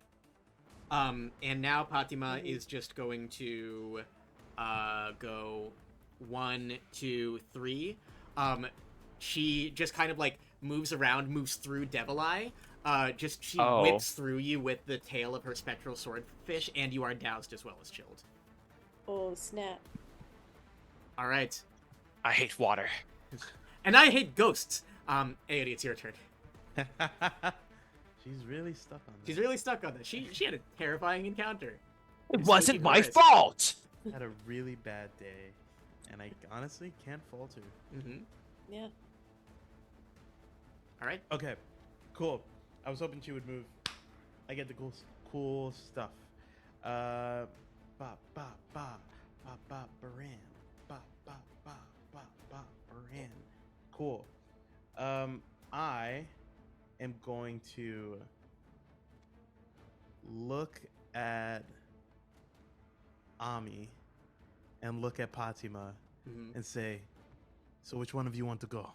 And now Fatima is just going to go 1, 2, 3. She just kind of like moves around, moves through Devil Eye. She whips through you with the tail of her spectral swordfish, and you are doused as well as chilled. Oh, snap. All right. I hate water. And I hate ghosts. Aody, it's your turn. She's really stuck on that. She's really stuck on this. She had a terrifying encounter. It It's wasn't my hilarious. fault. Had a really bad day, and I honestly can't fault her. Mm-hmm. Yeah. All right. Okay, cool. I was hoping she would move. I get the cool stuff. Ba ba ba ba ba baran. Ba ba ba ba ba baran. Cool. I am going to look at Ami and look at Fatima Mm-hmm. and say, so which one of you want to go?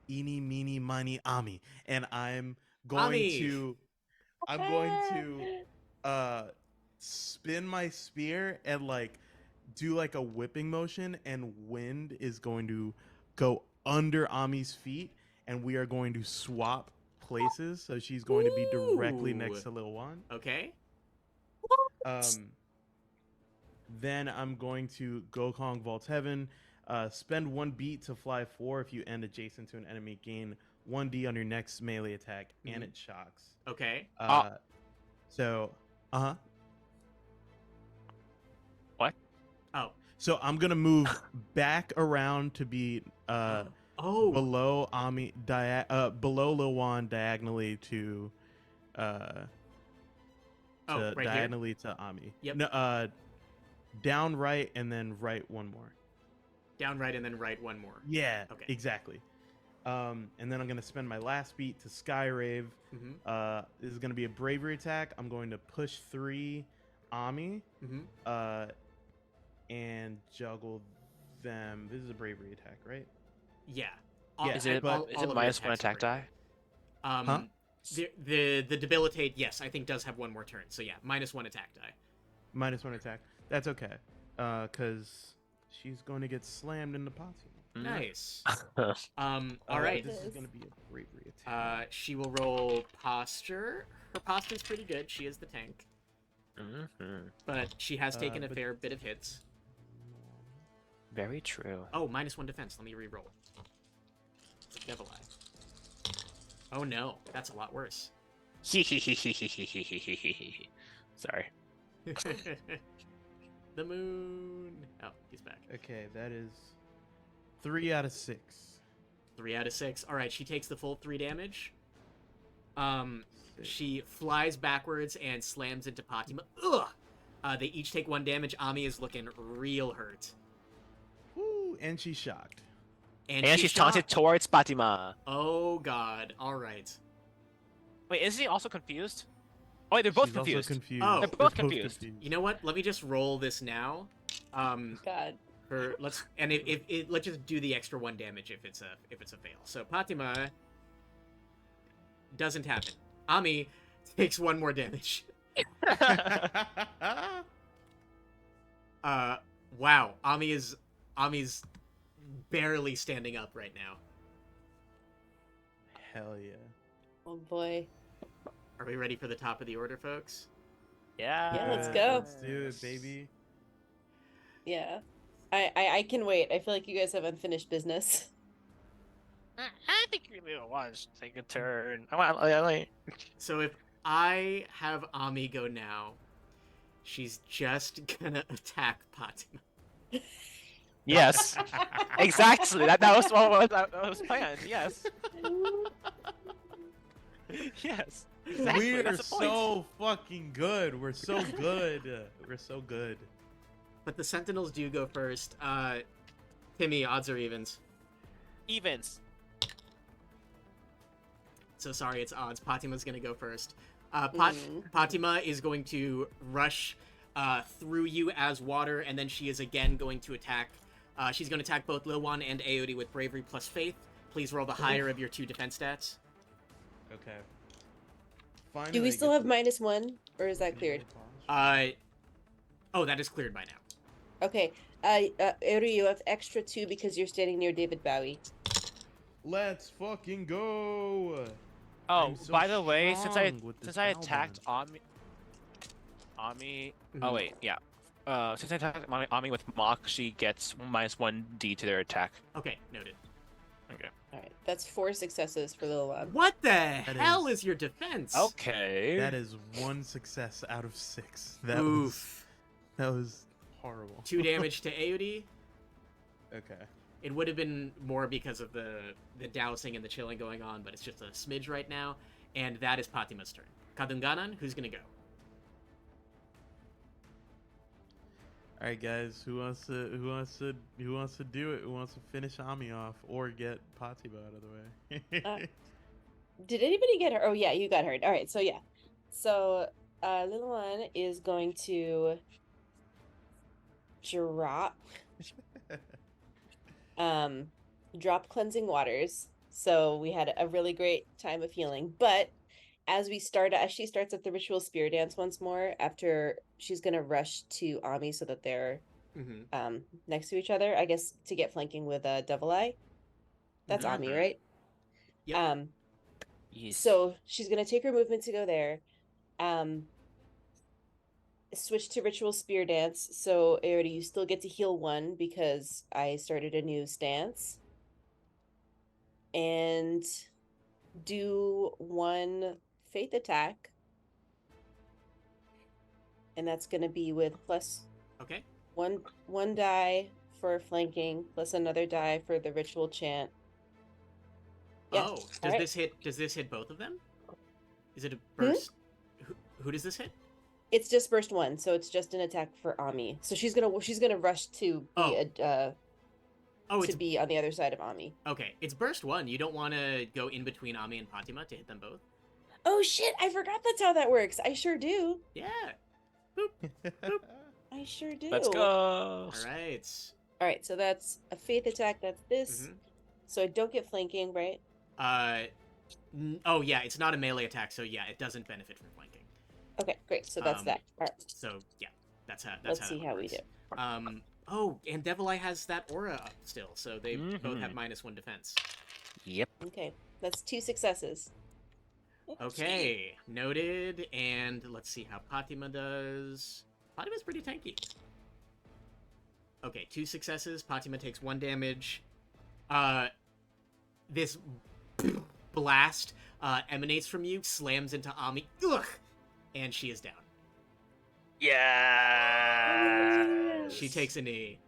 Eeny, meeny, miny, Ami. And I'm going Ami! to spin my spear and like do like a whipping motion, and wind is going to go under Ami's feet, and we are going to swap places. So she's going to be directly next to Liluan. Okay. Then I'm going to Gokong Vault's Heaven. Spend 1 beat to fly 4. If you end adjacent to an enemy, gain 1d on your next melee attack, and it shocks. Okay. So, What? Oh. So I'm gonna move back around to be Oh. below Ami, below Liluan, diagonally to Oh, right here? diagonally to Ami. Yep. No, down right and then right 1 more. Down right and then right 1 more. Yeah. Okay. Exactly. And then I'm gonna spend my last beat to Skyrave. Mm-hmm. This is gonna be a bravery attack. I'm going to push 3 Ami. Mm-hmm. And juggle them. This is a bravery attack, right? Yeah. Yeah, Is it all of your minus 1 attacks attack are die? Huh? The debilitate, yes, I think does have 1 more turn. So yeah, -1 attack die. -1 attack. That's okay. Cause she's going to get slammed in the potty. Nice. All right. This is gonna be a bravery attack. She will roll posture. Her posture's pretty good. She is the tank, but she has taken a but- fair bit of hits. Very true. Oh, -1 defense. Let me re-roll. It's a Devil Eye. Oh no, that's a lot worse. Sorry. The moon. Oh, he's back. Okay, that is 3 out of 6. 3 out of 6. All right, she takes the full 3 damage. 6. She flies backwards and slams into Fatima. Ugh! They each take 1 damage. Ami is looking real hurt. Woo, and she's shocked. And she's taunted shocked. towards Fatima. Oh god. All right. Wait, isn't he also confused? Oh, wait, they're both She's also confused. confused. Oh. They're both confused. You know what? Let me just roll this now. God. Let's just do the extra 1 damage if it's a fail. So Fatima doesn't happen. Ami takes 1 more damage. Wow. Ami's barely standing up right now. Hell yeah. Oh boy. Are we ready for the top of the order, folks? Yeah. Yeah, let's go. Let's do it, baby. Yeah. I can wait. I feel like you guys have unfinished business. I think you really want to take a turn. I So if I have Ami go now, she's just gonna attack Fatima. Yes. Exactly. That was what was planned. Yes. Yes. Exactly, We're that's the point. so fucking good. We're so good. We're so good. But the Sentinels do go first. Timmie, odds or evens? Evens. So sorry, it's odds. Patima's gonna go first. Mm. Patima is going to rush through you as water, and then she is again going to attack. She's going to attack both Liluan and Eury with Bravery plus Faith. Please roll the higher of your 2 defense stats. Okay. Finally, Do we still have -1, or is that cleared? Oh, that is cleared by now. Okay. Eury, you have extra 2 because you're standing near David Bowie. Let's fucking go. Oh, I'm so by the way, since I strong with this attacked Ami. Mm-hmm. Oh wait, yeah. Since I attacked Ami with Mock, she gets -1d to their attack. Okay, noted. Okay. All right. That's 4 successes for Liluan. What the hell is- is your defense? Okay. That is 1 success out of 6. That Oof. was horrible. 2 damage to Eury. Okay. It would have been more because of the dousing and the chilling going on, but it's just a smidge right now. And that is Patima's turn. Kadungganan, who's gonna go? All right, guys. Who wants to do it? Who wants to finish Ami off or get Patiba out of the way? Did anybody get her? Oh, yeah, you got her. All right. So, yeah. So, Liluan is going to drop drop cleansing waters. So we had a really great time of healing, but as she starts at the ritual spear dance once more, after she's gonna rush to Ami so that they're Mm-hmm. next to each other, I guess, to get flanking with Devil Eye. That's Mhm. Ami, right? Yep. Yes. So she's gonna take her movement to go there. Switch to ritual spear dance. So Eury, you still get to heal 1 because I started a new stance. And do 1 faith attack. And that's gonna be with plus Okay. one die for flanking, plus another die for the ritual chant. Yeah. Oh, does Alright. this hit both of them? Is it a burst? Who does this hit? It's just burst 1, so it's just an attack for Ami. So she's gonna rush to be be on the other side of Ami. Okay. It's burst 1. You don't want to go in between Ami and Patima to hit them both. Oh shit! I forgot that's how that works. I sure do. Yeah. I sure do. Let's go. All right. All right, so that's a faith attack. That's this. Mhm. So I don't get flanking, right? Oh yeah, it's not a melee attack, so yeah, it doesn't benefit from flanking. Okay, great. So that's that. All right. So yeah, that's how. Let's see how we do. Oh, and Devil Eye has that aura up still, so they both have Mhm. -1 defense. Yep. Okay, that's 2 successes. Okay, noted. And let's see how Patima does. Patima's pretty tanky. Okay, 2 successes. Patima takes 1 damage. This blast emanates from you, slams into Ami. Ugh! And she is down. Yeah. She takes a knee.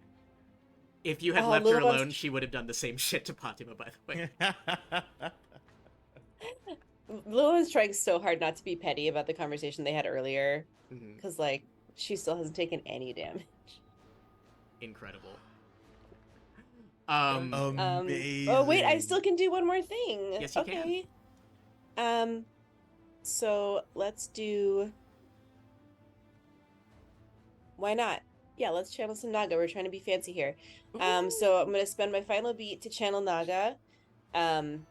If you had Oh, left her Liluan's- alone, she would have done the same shit to Patima, by the way. Liluan's trying so hard not to be petty about the conversation they had earlier, Mhm. because like she still hasn't taken any damage. Incredible. Amazing. Oh wait, I still can do one more thing. Yes, you can. Okay. So let's do. Why not? Yeah, let's channel some Naga. We're trying to be fancy here. So I'm gonna spend my final beat to channel Naga. And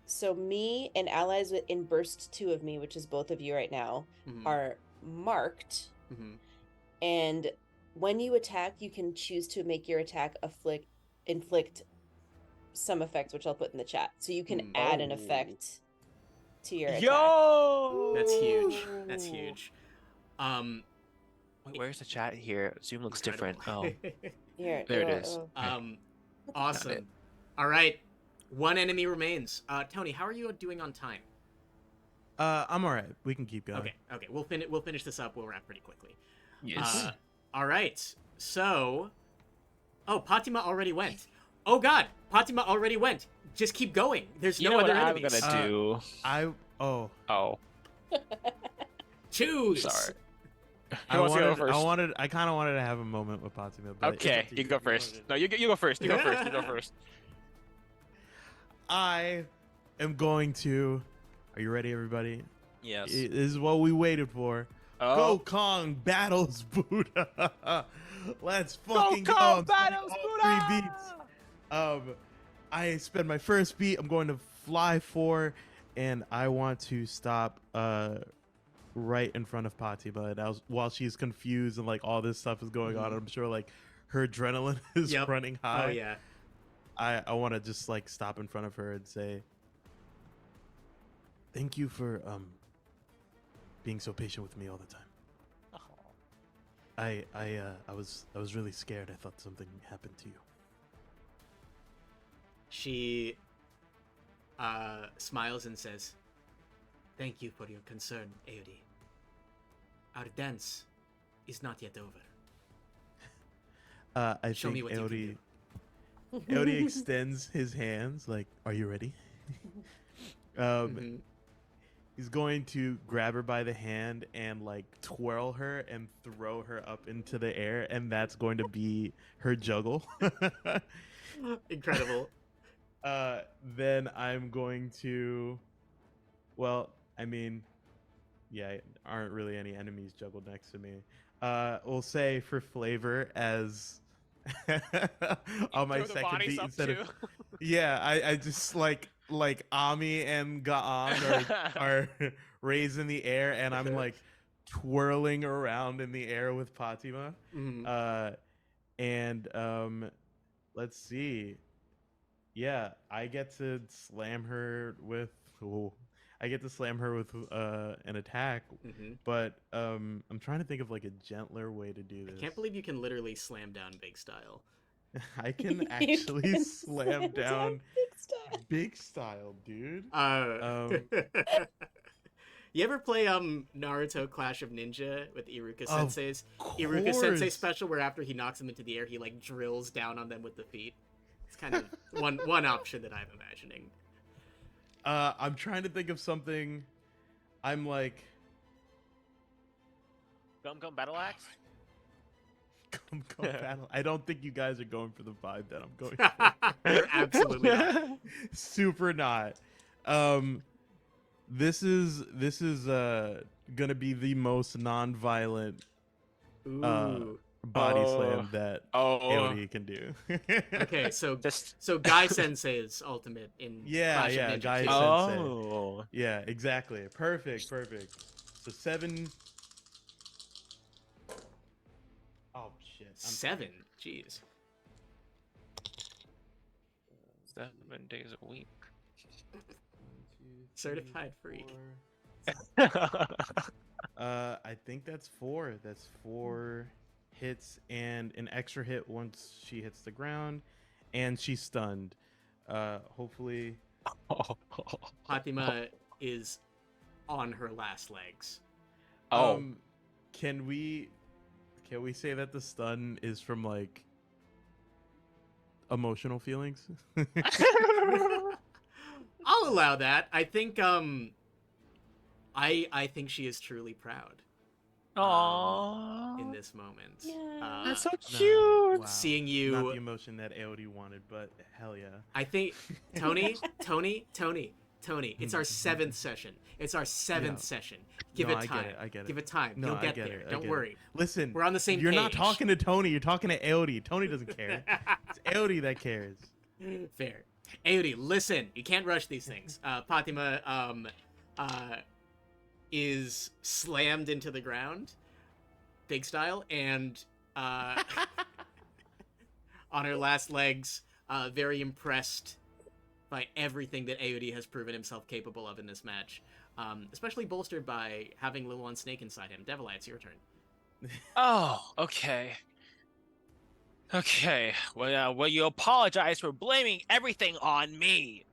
so me and allies in burst 2 of me, which is both of you right now, Mhm. are marked. Mhm. And when you attack, you can choose to make your attack inflict some effects, which I'll put in the chat. So you can add an effect to your attack. Yo. That's huge. That's huge. Wait, where's the chat here? Zoom looks different. Oh, Incredible. Here, There it is. Awesome. All right. 1 enemy remains. Tony, how are you doing on time? I'm all right. We can keep going. Okay. We'll finish this up. We'll wrap pretty quickly. yes. All right. So, Patima already went. Oh God, Fatima already went. Just keep going. There's You no know other what I'm enemies. gonna do? Oh, Oh, Choose. sorry. I Who wants to go first? I kind of wanted to have a moment with Fatima, but it's Okay, up to you go If wanna first. do- No, you go first. You go first. You go first. I am going to. Are you ready, everybody? Yes. This is what we waited for. Oh. Go Kong battles Buddha. Let's Go fucking go! Kong I'm spending battles all Buddha! 3 beats. I spend my first beat. I'm going to fly 4, and I want to stop right in front of Fatima. And while she's confused and like all this stuff is going on, I'm sure like her adrenaline is Yep. running high. Oh yeah. I want to just like stop in front of her and say, "Thank you for being so patient with me all the time. I was really scared. I thought something happened to you." She smiles and says, "Thank you for your concern, Eury. Our dance is not yet over. I Show think me what you can Eury do." Eury extends his hands like, "Are you ready?" He's going to grab her by the hand and like twirl her and throw her up into the air, and that's going to be her juggle. Incredible. Then I'm going to, well, I mean, yeah, aren't really any enemies juggled next to me. We'll say for flavor as on my Throw the second bodies beat up instead too. of yeah, I just like Ami and Gaang are raised in the air, and I'm like twirling around in the air with Fatima. And let's see. Yeah, I get to slam her with an attack, but I'm trying to think of like a gentler way to do this. I can't believe you can literally slam down Big Style. I can actually slam down big style, dude. You ever play Naruto Clash of Ninja with Iruka Of Sensei's Iruka Sensei course. special, where after he knocks them into the air, he like drills down on them with the feet? It's kind of one option that I'm imagining. I'm trying to think of something. I'm like, Gum Battle Axe? come battle. I don't think you guys are going for the vibe that I'm going for. You're absolutely not. Super not. This is gonna be the most non-violent Ooh. body slam that Oh. Eury can do. Okay, so Just Guy Sensei's ultimate in Clash of Ninja Guy 2. Sensei. oh. Yeah, exactly. Perfect. So 7. Oh shit. 7. Jeez. 7 days a week. Certified freak. I think that's 4. That's 4 hits and an extra hit once she hits the ground, and she's stunned. Hopefully. Fatima is on her last legs. Can we say that the stun is from like emotional feelings? I'll allow that. I think I think she is truly proud. Aww. In this moment. Yeah. That's so No, cute. wow. Seeing you Not the emotion that Eury wanted, but hell yeah. I think Tony, it's our 7th session. It's our 7th session. Give No, it time. I get it. Give it time. No, You'll I get get there. it. I Don't get it. worry. Listen, We're on the same You're not page. talking to Tony. You're talking to Eury. Tony doesn't care. It's Eury that cares. Fair. Eury, listen. You can't rush these things. Fatima is slammed into the ground, big style, and on her last legs, very impressed by everything that Eury has proven himself capable of in this match. Especially bolstered by having Liluan Snake inside him. Devil Eye, it's your turn. Oh, okay. Okay. Well, you apologize for blaming everything on me.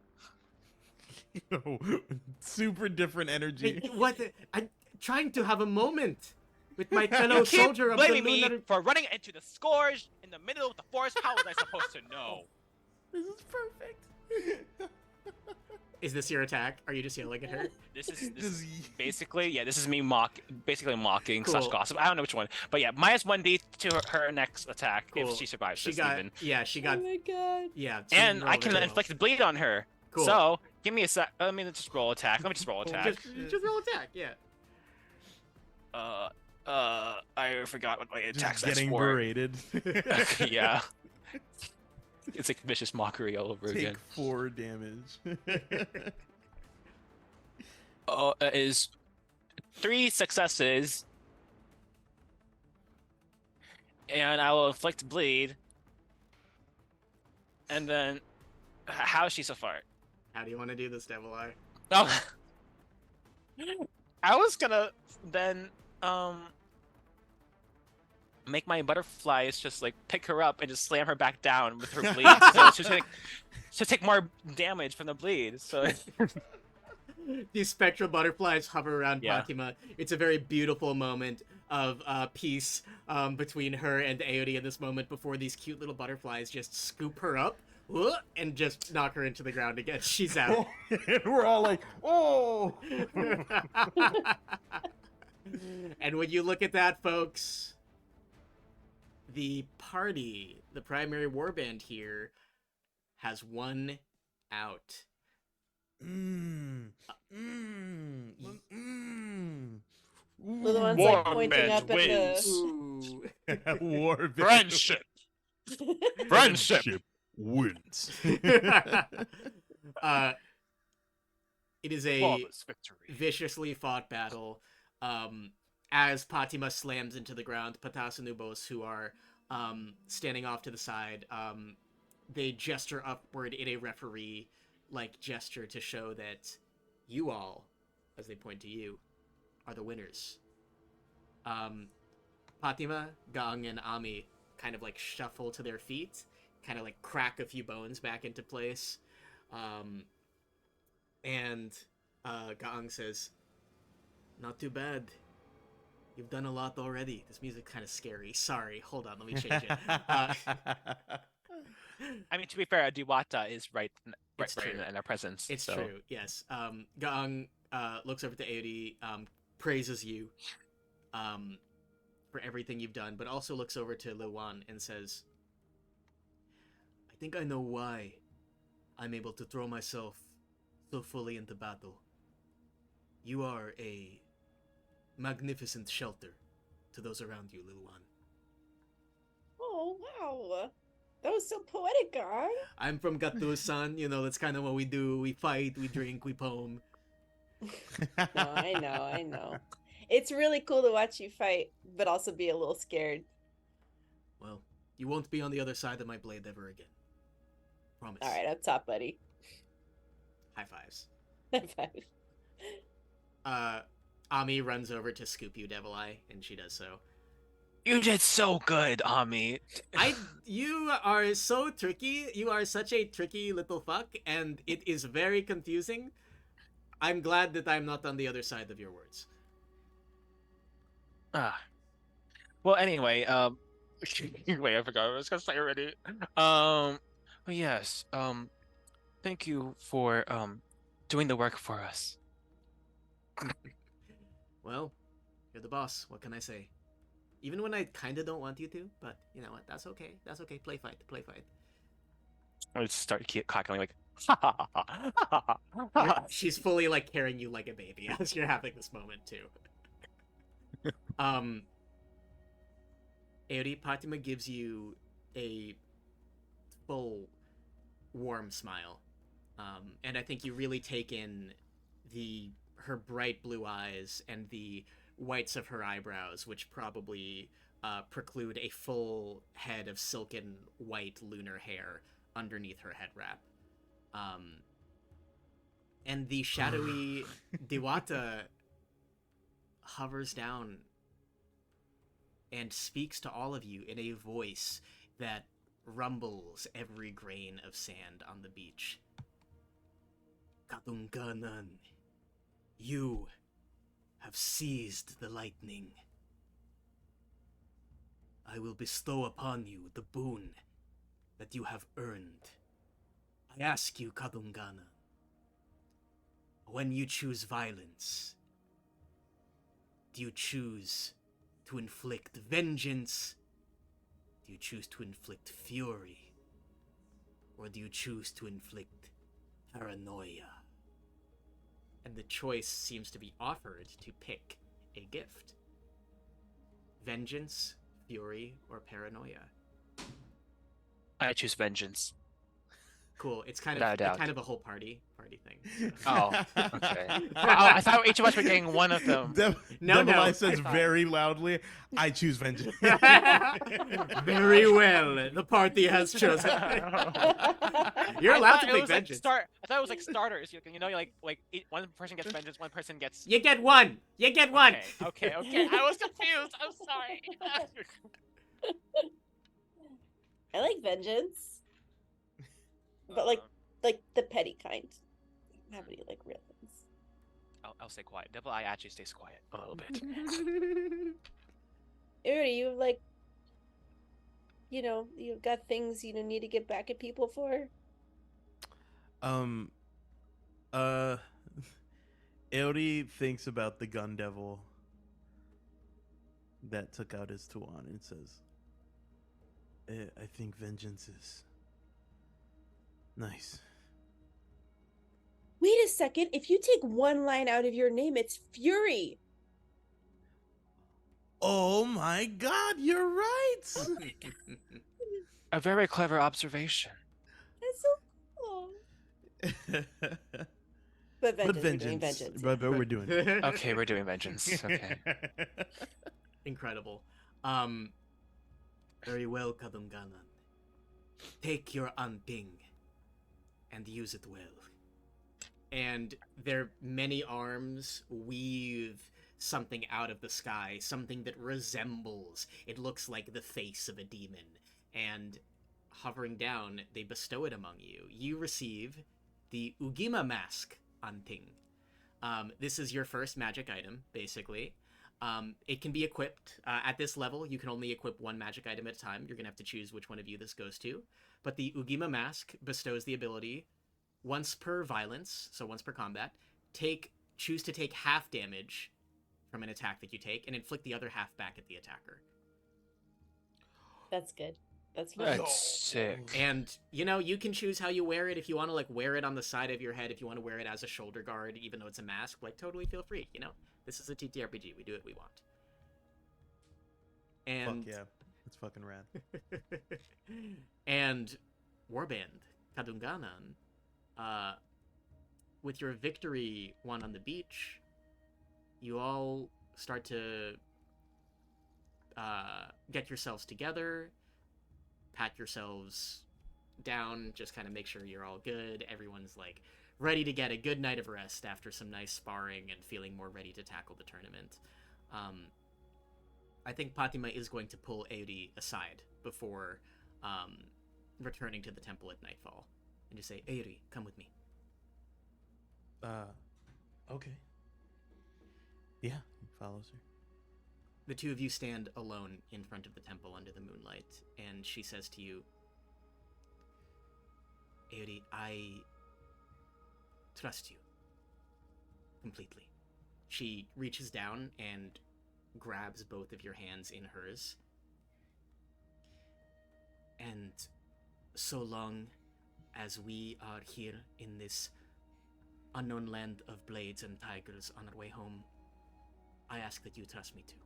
Super different energy. Hey, what? I'm trying to have a moment with my fellow You keep soldier of the blaming me luminary. for running into the scourge in the middle of the forest. How was I supposed to know? This is perfect. Is this your attack? Are you just yelling at her? This is Just basically, this is me basically mocking Cool. slash gossip. I don't know which one, but yeah, -1d to her next attack Cool. if she survives She this got even. yeah, she got Oh my god. yeah. She And I rolled can very well. inflict bleed on her. Cool. So give me a sec. Let me just roll attack. Let me just roll attack. Just roll attack. Yeah. I forgot what my attack just stats getting were. berated. Yeah. It's like vicious mockery all over Take again. 4 damage. It is 3 successes. And I will inflict bleed. And then, how is she so far? How do you want to do this, Devil Eye? Oh, I was gonna then make my butterflies just like pick her up and just slam her back down with her bleed, so she'll take more damage from the bleed. So These spectral butterflies hover around Yeah. Fatima. It's a very beautiful moment of peace between her and Eury in this moment before these cute little butterflies just scoop her up and just knock her into the ground again. She's out. And we're all like, oh! And when you look at that, folks, the party, the primary warband here, has one out. Liluan's War like pointing up at wins. the. Ooh. War friendship, friendship. wins. It is a Flawless victory. viciously fought battle. As Fatima slams into the ground, Patas and Ubos, who are standing off to the side, they gesture upward in a referee-like gesture to show that you all, as they point to you, are the winners. Fatima, Gang, and Ami kind of like shuffle to their feet, kind of like crack a few bones back into place. And Gang says, "Not too bad. You've done a lot already." This music's kind of scary. Sorry, hold on, let me change it. I mean, to be fair, Diwata is right It's true. in our presence. It's so. true, yes. Gang looks over to Eury, praises you for everything you've done, but also looks over to Liluan and says, "I think I know why I'm able to throw myself so fully into battle. You are a magnificent shelter to those around you, Liluan. Oh wow, that was so poetic, Gang. I'm from Gatusan, you know, that's kind of what we do. We fight, we drink, we poem." No, I know. It's really cool to watch you fight, but also be a little scared. Well, you won't be on the other side of my blade ever again. Promise. All right, up top, buddy. High fives. High five. Ami runs over to scoop you, Devil Eye, and she does so. You did so good, Ami. You are so tricky. You are such a tricky little fuck, and it is very confusing. I'm glad that I'm not on the other side of your words. Well, anyway, wait, I forgot what I was gonna say already. But yes, thank you for doing the work for us. Well, you're the boss. What can I say? Even when I kind of don't want you to, but you know what? That's okay. That's okay. Play fight. Play fight. I just start cackling like, ha ha ha ha ha ha ha. She's fully like carrying you like a baby as you're having this moment too. Eury, Fatima gives you a full, warm smile, and I think you really take in her bright blue eyes and the whites of her eyebrows, which probably preclude a full head of silken white lunar hair underneath her head wrap. And the shadowy Diwata hovers down and speaks to all of you in a voice that rumbles every grain of sand on the beach. Kadungganan, you have seized the lightning. I will bestow upon you the boon that you have earned I ask you, Kadungganan, when you choose violence, do you choose to inflict vengeance? Do you choose to inflict fury? Or do you choose to inflict paranoia? And the choice seems to be offered to pick a gift. Vengeance, fury, or paranoia. I choose vengeance. Cool. It's kind Without a of doubt. kind of a whole party thing. Oh, okay. I thought each of us were getting one of them. No, Devil no. Eye says very loudly, I choose vengeance. Very well. The party has chosen. You're allowed to pick vengeance. I thought it was like starters. You know, one person gets vengeance, one person gets. You get one. You get one. Okay. I was confused. I'm sorry. I like vengeance, but like the petty kind. I don't have any like real ones. I'll stay quiet. Devil Eye actually stays quiet a little bit. Eury, you like, you've got things you need to get back at people for. Eury thinks about the gun devil that took out his Tuan and says, I think vengeance is nice. Wait a second. If you take one line out of your name, it's Fury. Oh my god, you're right! A very clever observation. That's so cool. But vengeance. But we're doing it. Okay, we're doing vengeance. Okay. Incredible. Very well, Kadungganan. Take your Anting and use it well. And their many arms weave something out of the sky, something that resembles, it looks like the face of a demon. And hovering down, they bestow it among you. You receive the Ugima Mask Anting. This is your first magic item, basically. It can be equipped. At this level, you can only equip one magic item at a time. You're going to have to choose which one of you this goes to. But the Ugima Mask bestows the ability, once per violence, so once per combat, choose to take half damage from an attack that you take, and inflict the other half back at the attacker. That's good. That's fun. That's sick. And, you can choose how you wear it. If you want to, wear it on the side of your head, if you want to wear it as a shoulder guard, even though it's a mask, totally feel free, This is a TTRPG. We do what we want. And... Fuck yeah. It's fucking rad. And Warband, Kadungganan, with your victory won on the beach, you all start to get yourselves together, pat yourselves down, just kind of make sure you're all good. Everyone's ready to get a good night of rest after some nice sparring and feeling more ready to tackle the tournament. I think Fatima is going to pull Eury aside before returning to the temple at nightfall and just say, Eury, come with me. Okay. Yeah, he follows her. The two of you stand alone in front of the temple under the moonlight, and she says to you, Eury, I trust you completely. She reaches down and grabs both of your hands in hers. And so long as we are here in this unknown land of blades and tigers on our way home, I ask that you trust me too.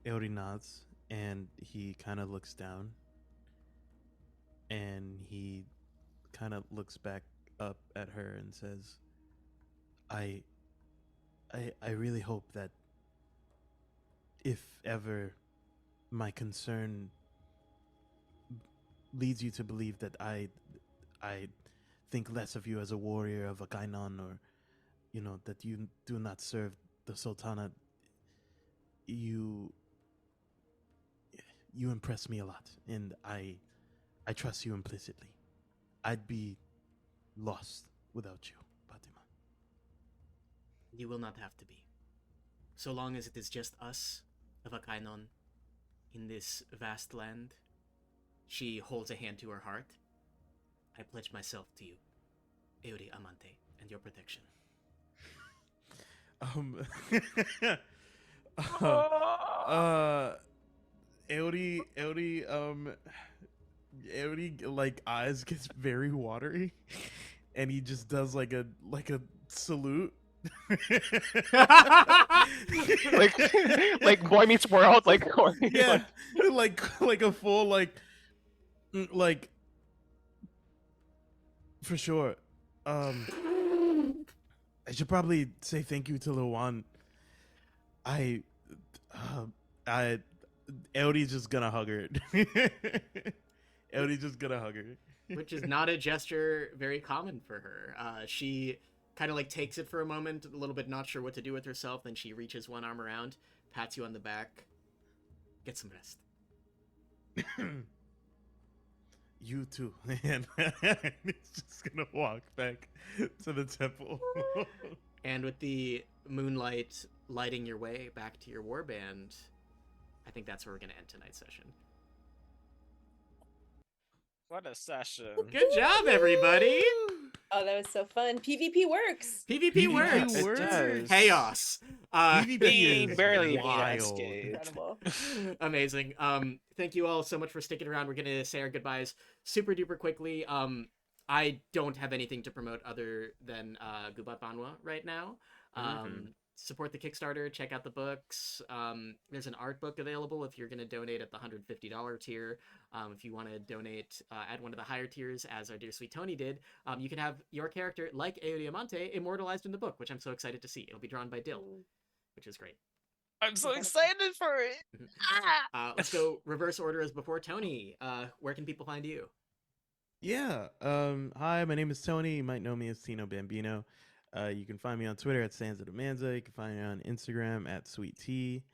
Eury nods, and he kind of looks down, and he kind of looks back up at her and says, I really hope that if ever my concern leads you to believe that I think less of you as a warrior of a Kainan, or that you do not serve the Sultana, you impress me a lot, and I trust you implicitly. I'd be lost without you, Fatima. You will not have to be. So long as it is just us of Akainon in this vast land, She holds a hand to her heart. I pledge myself to you, Eury, Amante, and your protection. Eury like eyes gets very watery, and he just does like a salute. like Boy Meets World, like Yeah, like a full like for sure. I should probably say thank you to Liluan. Eury's just gonna hug her. Eury's just gonna hug her. Which is not a gesture very common for her. She kind of like takes it for a moment, a little bit not sure what to do with herself. Then she reaches one arm around, pats you on the back. Get some rest. You too. And he's just gonna walk back to the temple. And with the moonlight lighting your way back to your warband, I think that's where we're gonna end tonight's session. What a session. Good job, everybody! Oh, that was so fun. PvP works. PvP works. It does. Chaos. PvP is barely wild. Incredible. Amazing. Thank you all so much for sticking around. We're gonna say our goodbyes super duper quickly. I don't have anything to promote other than Gubat Banwa right now. Support the Kickstarter, check out the books. There's an art book available if you're going to donate at the $150 tier. If you want to donate at one of the higher tiers, as our dear sweet Tony did, you can have your character, like Eury Amante, immortalized in the book, which I'm so excited to see. It'll be drawn by Dill, which is great. I'm so excited for it. Let's go reverse order as before. Tony, where can people find you? Yeah. Hi, my name is Tony. You might know me as Tino Bambino. You can find me on Twitter at Stanza. You can find me on Instagram at Sweet Tea.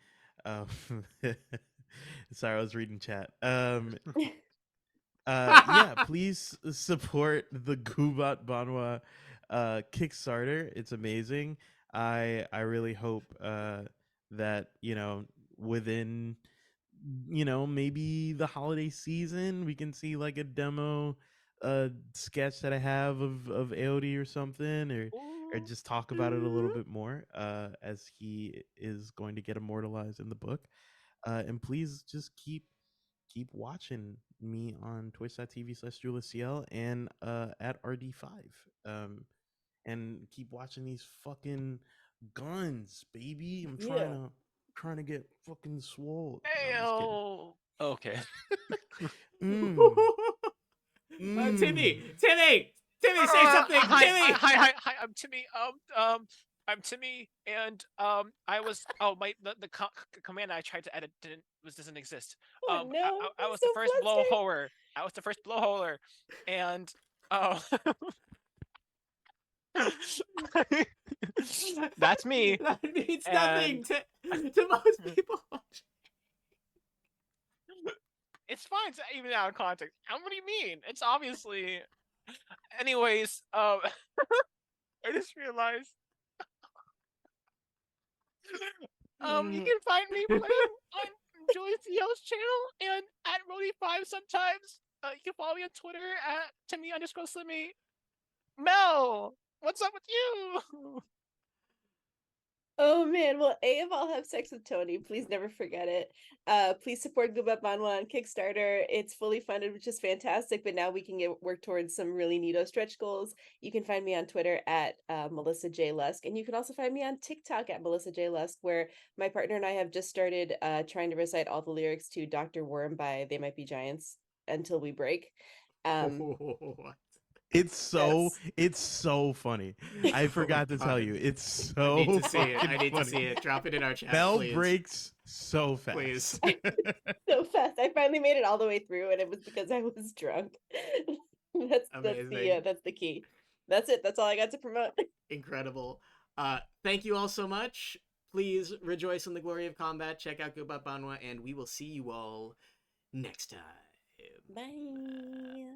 Sorry, I was reading chat. Yeah, please support the Gubat Banwa Kickstarter. It's amazing. I really hope that, within, maybe the holiday season, we can see like a demo sketch that I have of Eury or something, or just talk about it a little bit more, as he is going to get immortalized in the book. And please just keep watching me on twitch.tv/JuliusCL and at RD5. And keep watching these fucking guns, baby. I'm trying to get fucking swole. No, Okay. Timmie, say something. Timmie. Hi, I'm Timmie. I'm Timmie, and I was the command I tried to edit doesn't exist. Oh, no, I was I'm the so first flustered. blowholer. I was the first blowholer, and that's me. That means nothing to most people. It's fine to even out of context. What do you mean? It's obviously. Anyways, I just realized. You can find me playing on Julian CL's channel and at Rody5 sometimes. You can follow me on Twitter at Timmie_Slimmie. Mel, what's up with you? Oh man, well, if I'll have sex with Tony, please never forget it. Please support Gubat Banwa on Kickstarter. It's fully funded, which is fantastic, but now we can work towards some really neato stretch goals. You can find me on Twitter at Melissa J. Lusk, and you can also find me on TikTok at Melissa J. Lusk, where my partner and I have just started trying to recite all the lyrics to Dr. Worm by They Might Be Giants until we break. It's so funny. I forgot to tell you. It's so I need to see it. fucking I need to funny. see it. Drop it in our chat, Bell please. breaks so fast. Please. So fast. I finally made it all the way through, and it was because I was drunk. That's the key. That's it. That's all I got to promote. Incredible. Thank you all so much. Please rejoice in the glory of combat. Check out Gubat Banwa, and we will see you all next time. Bye.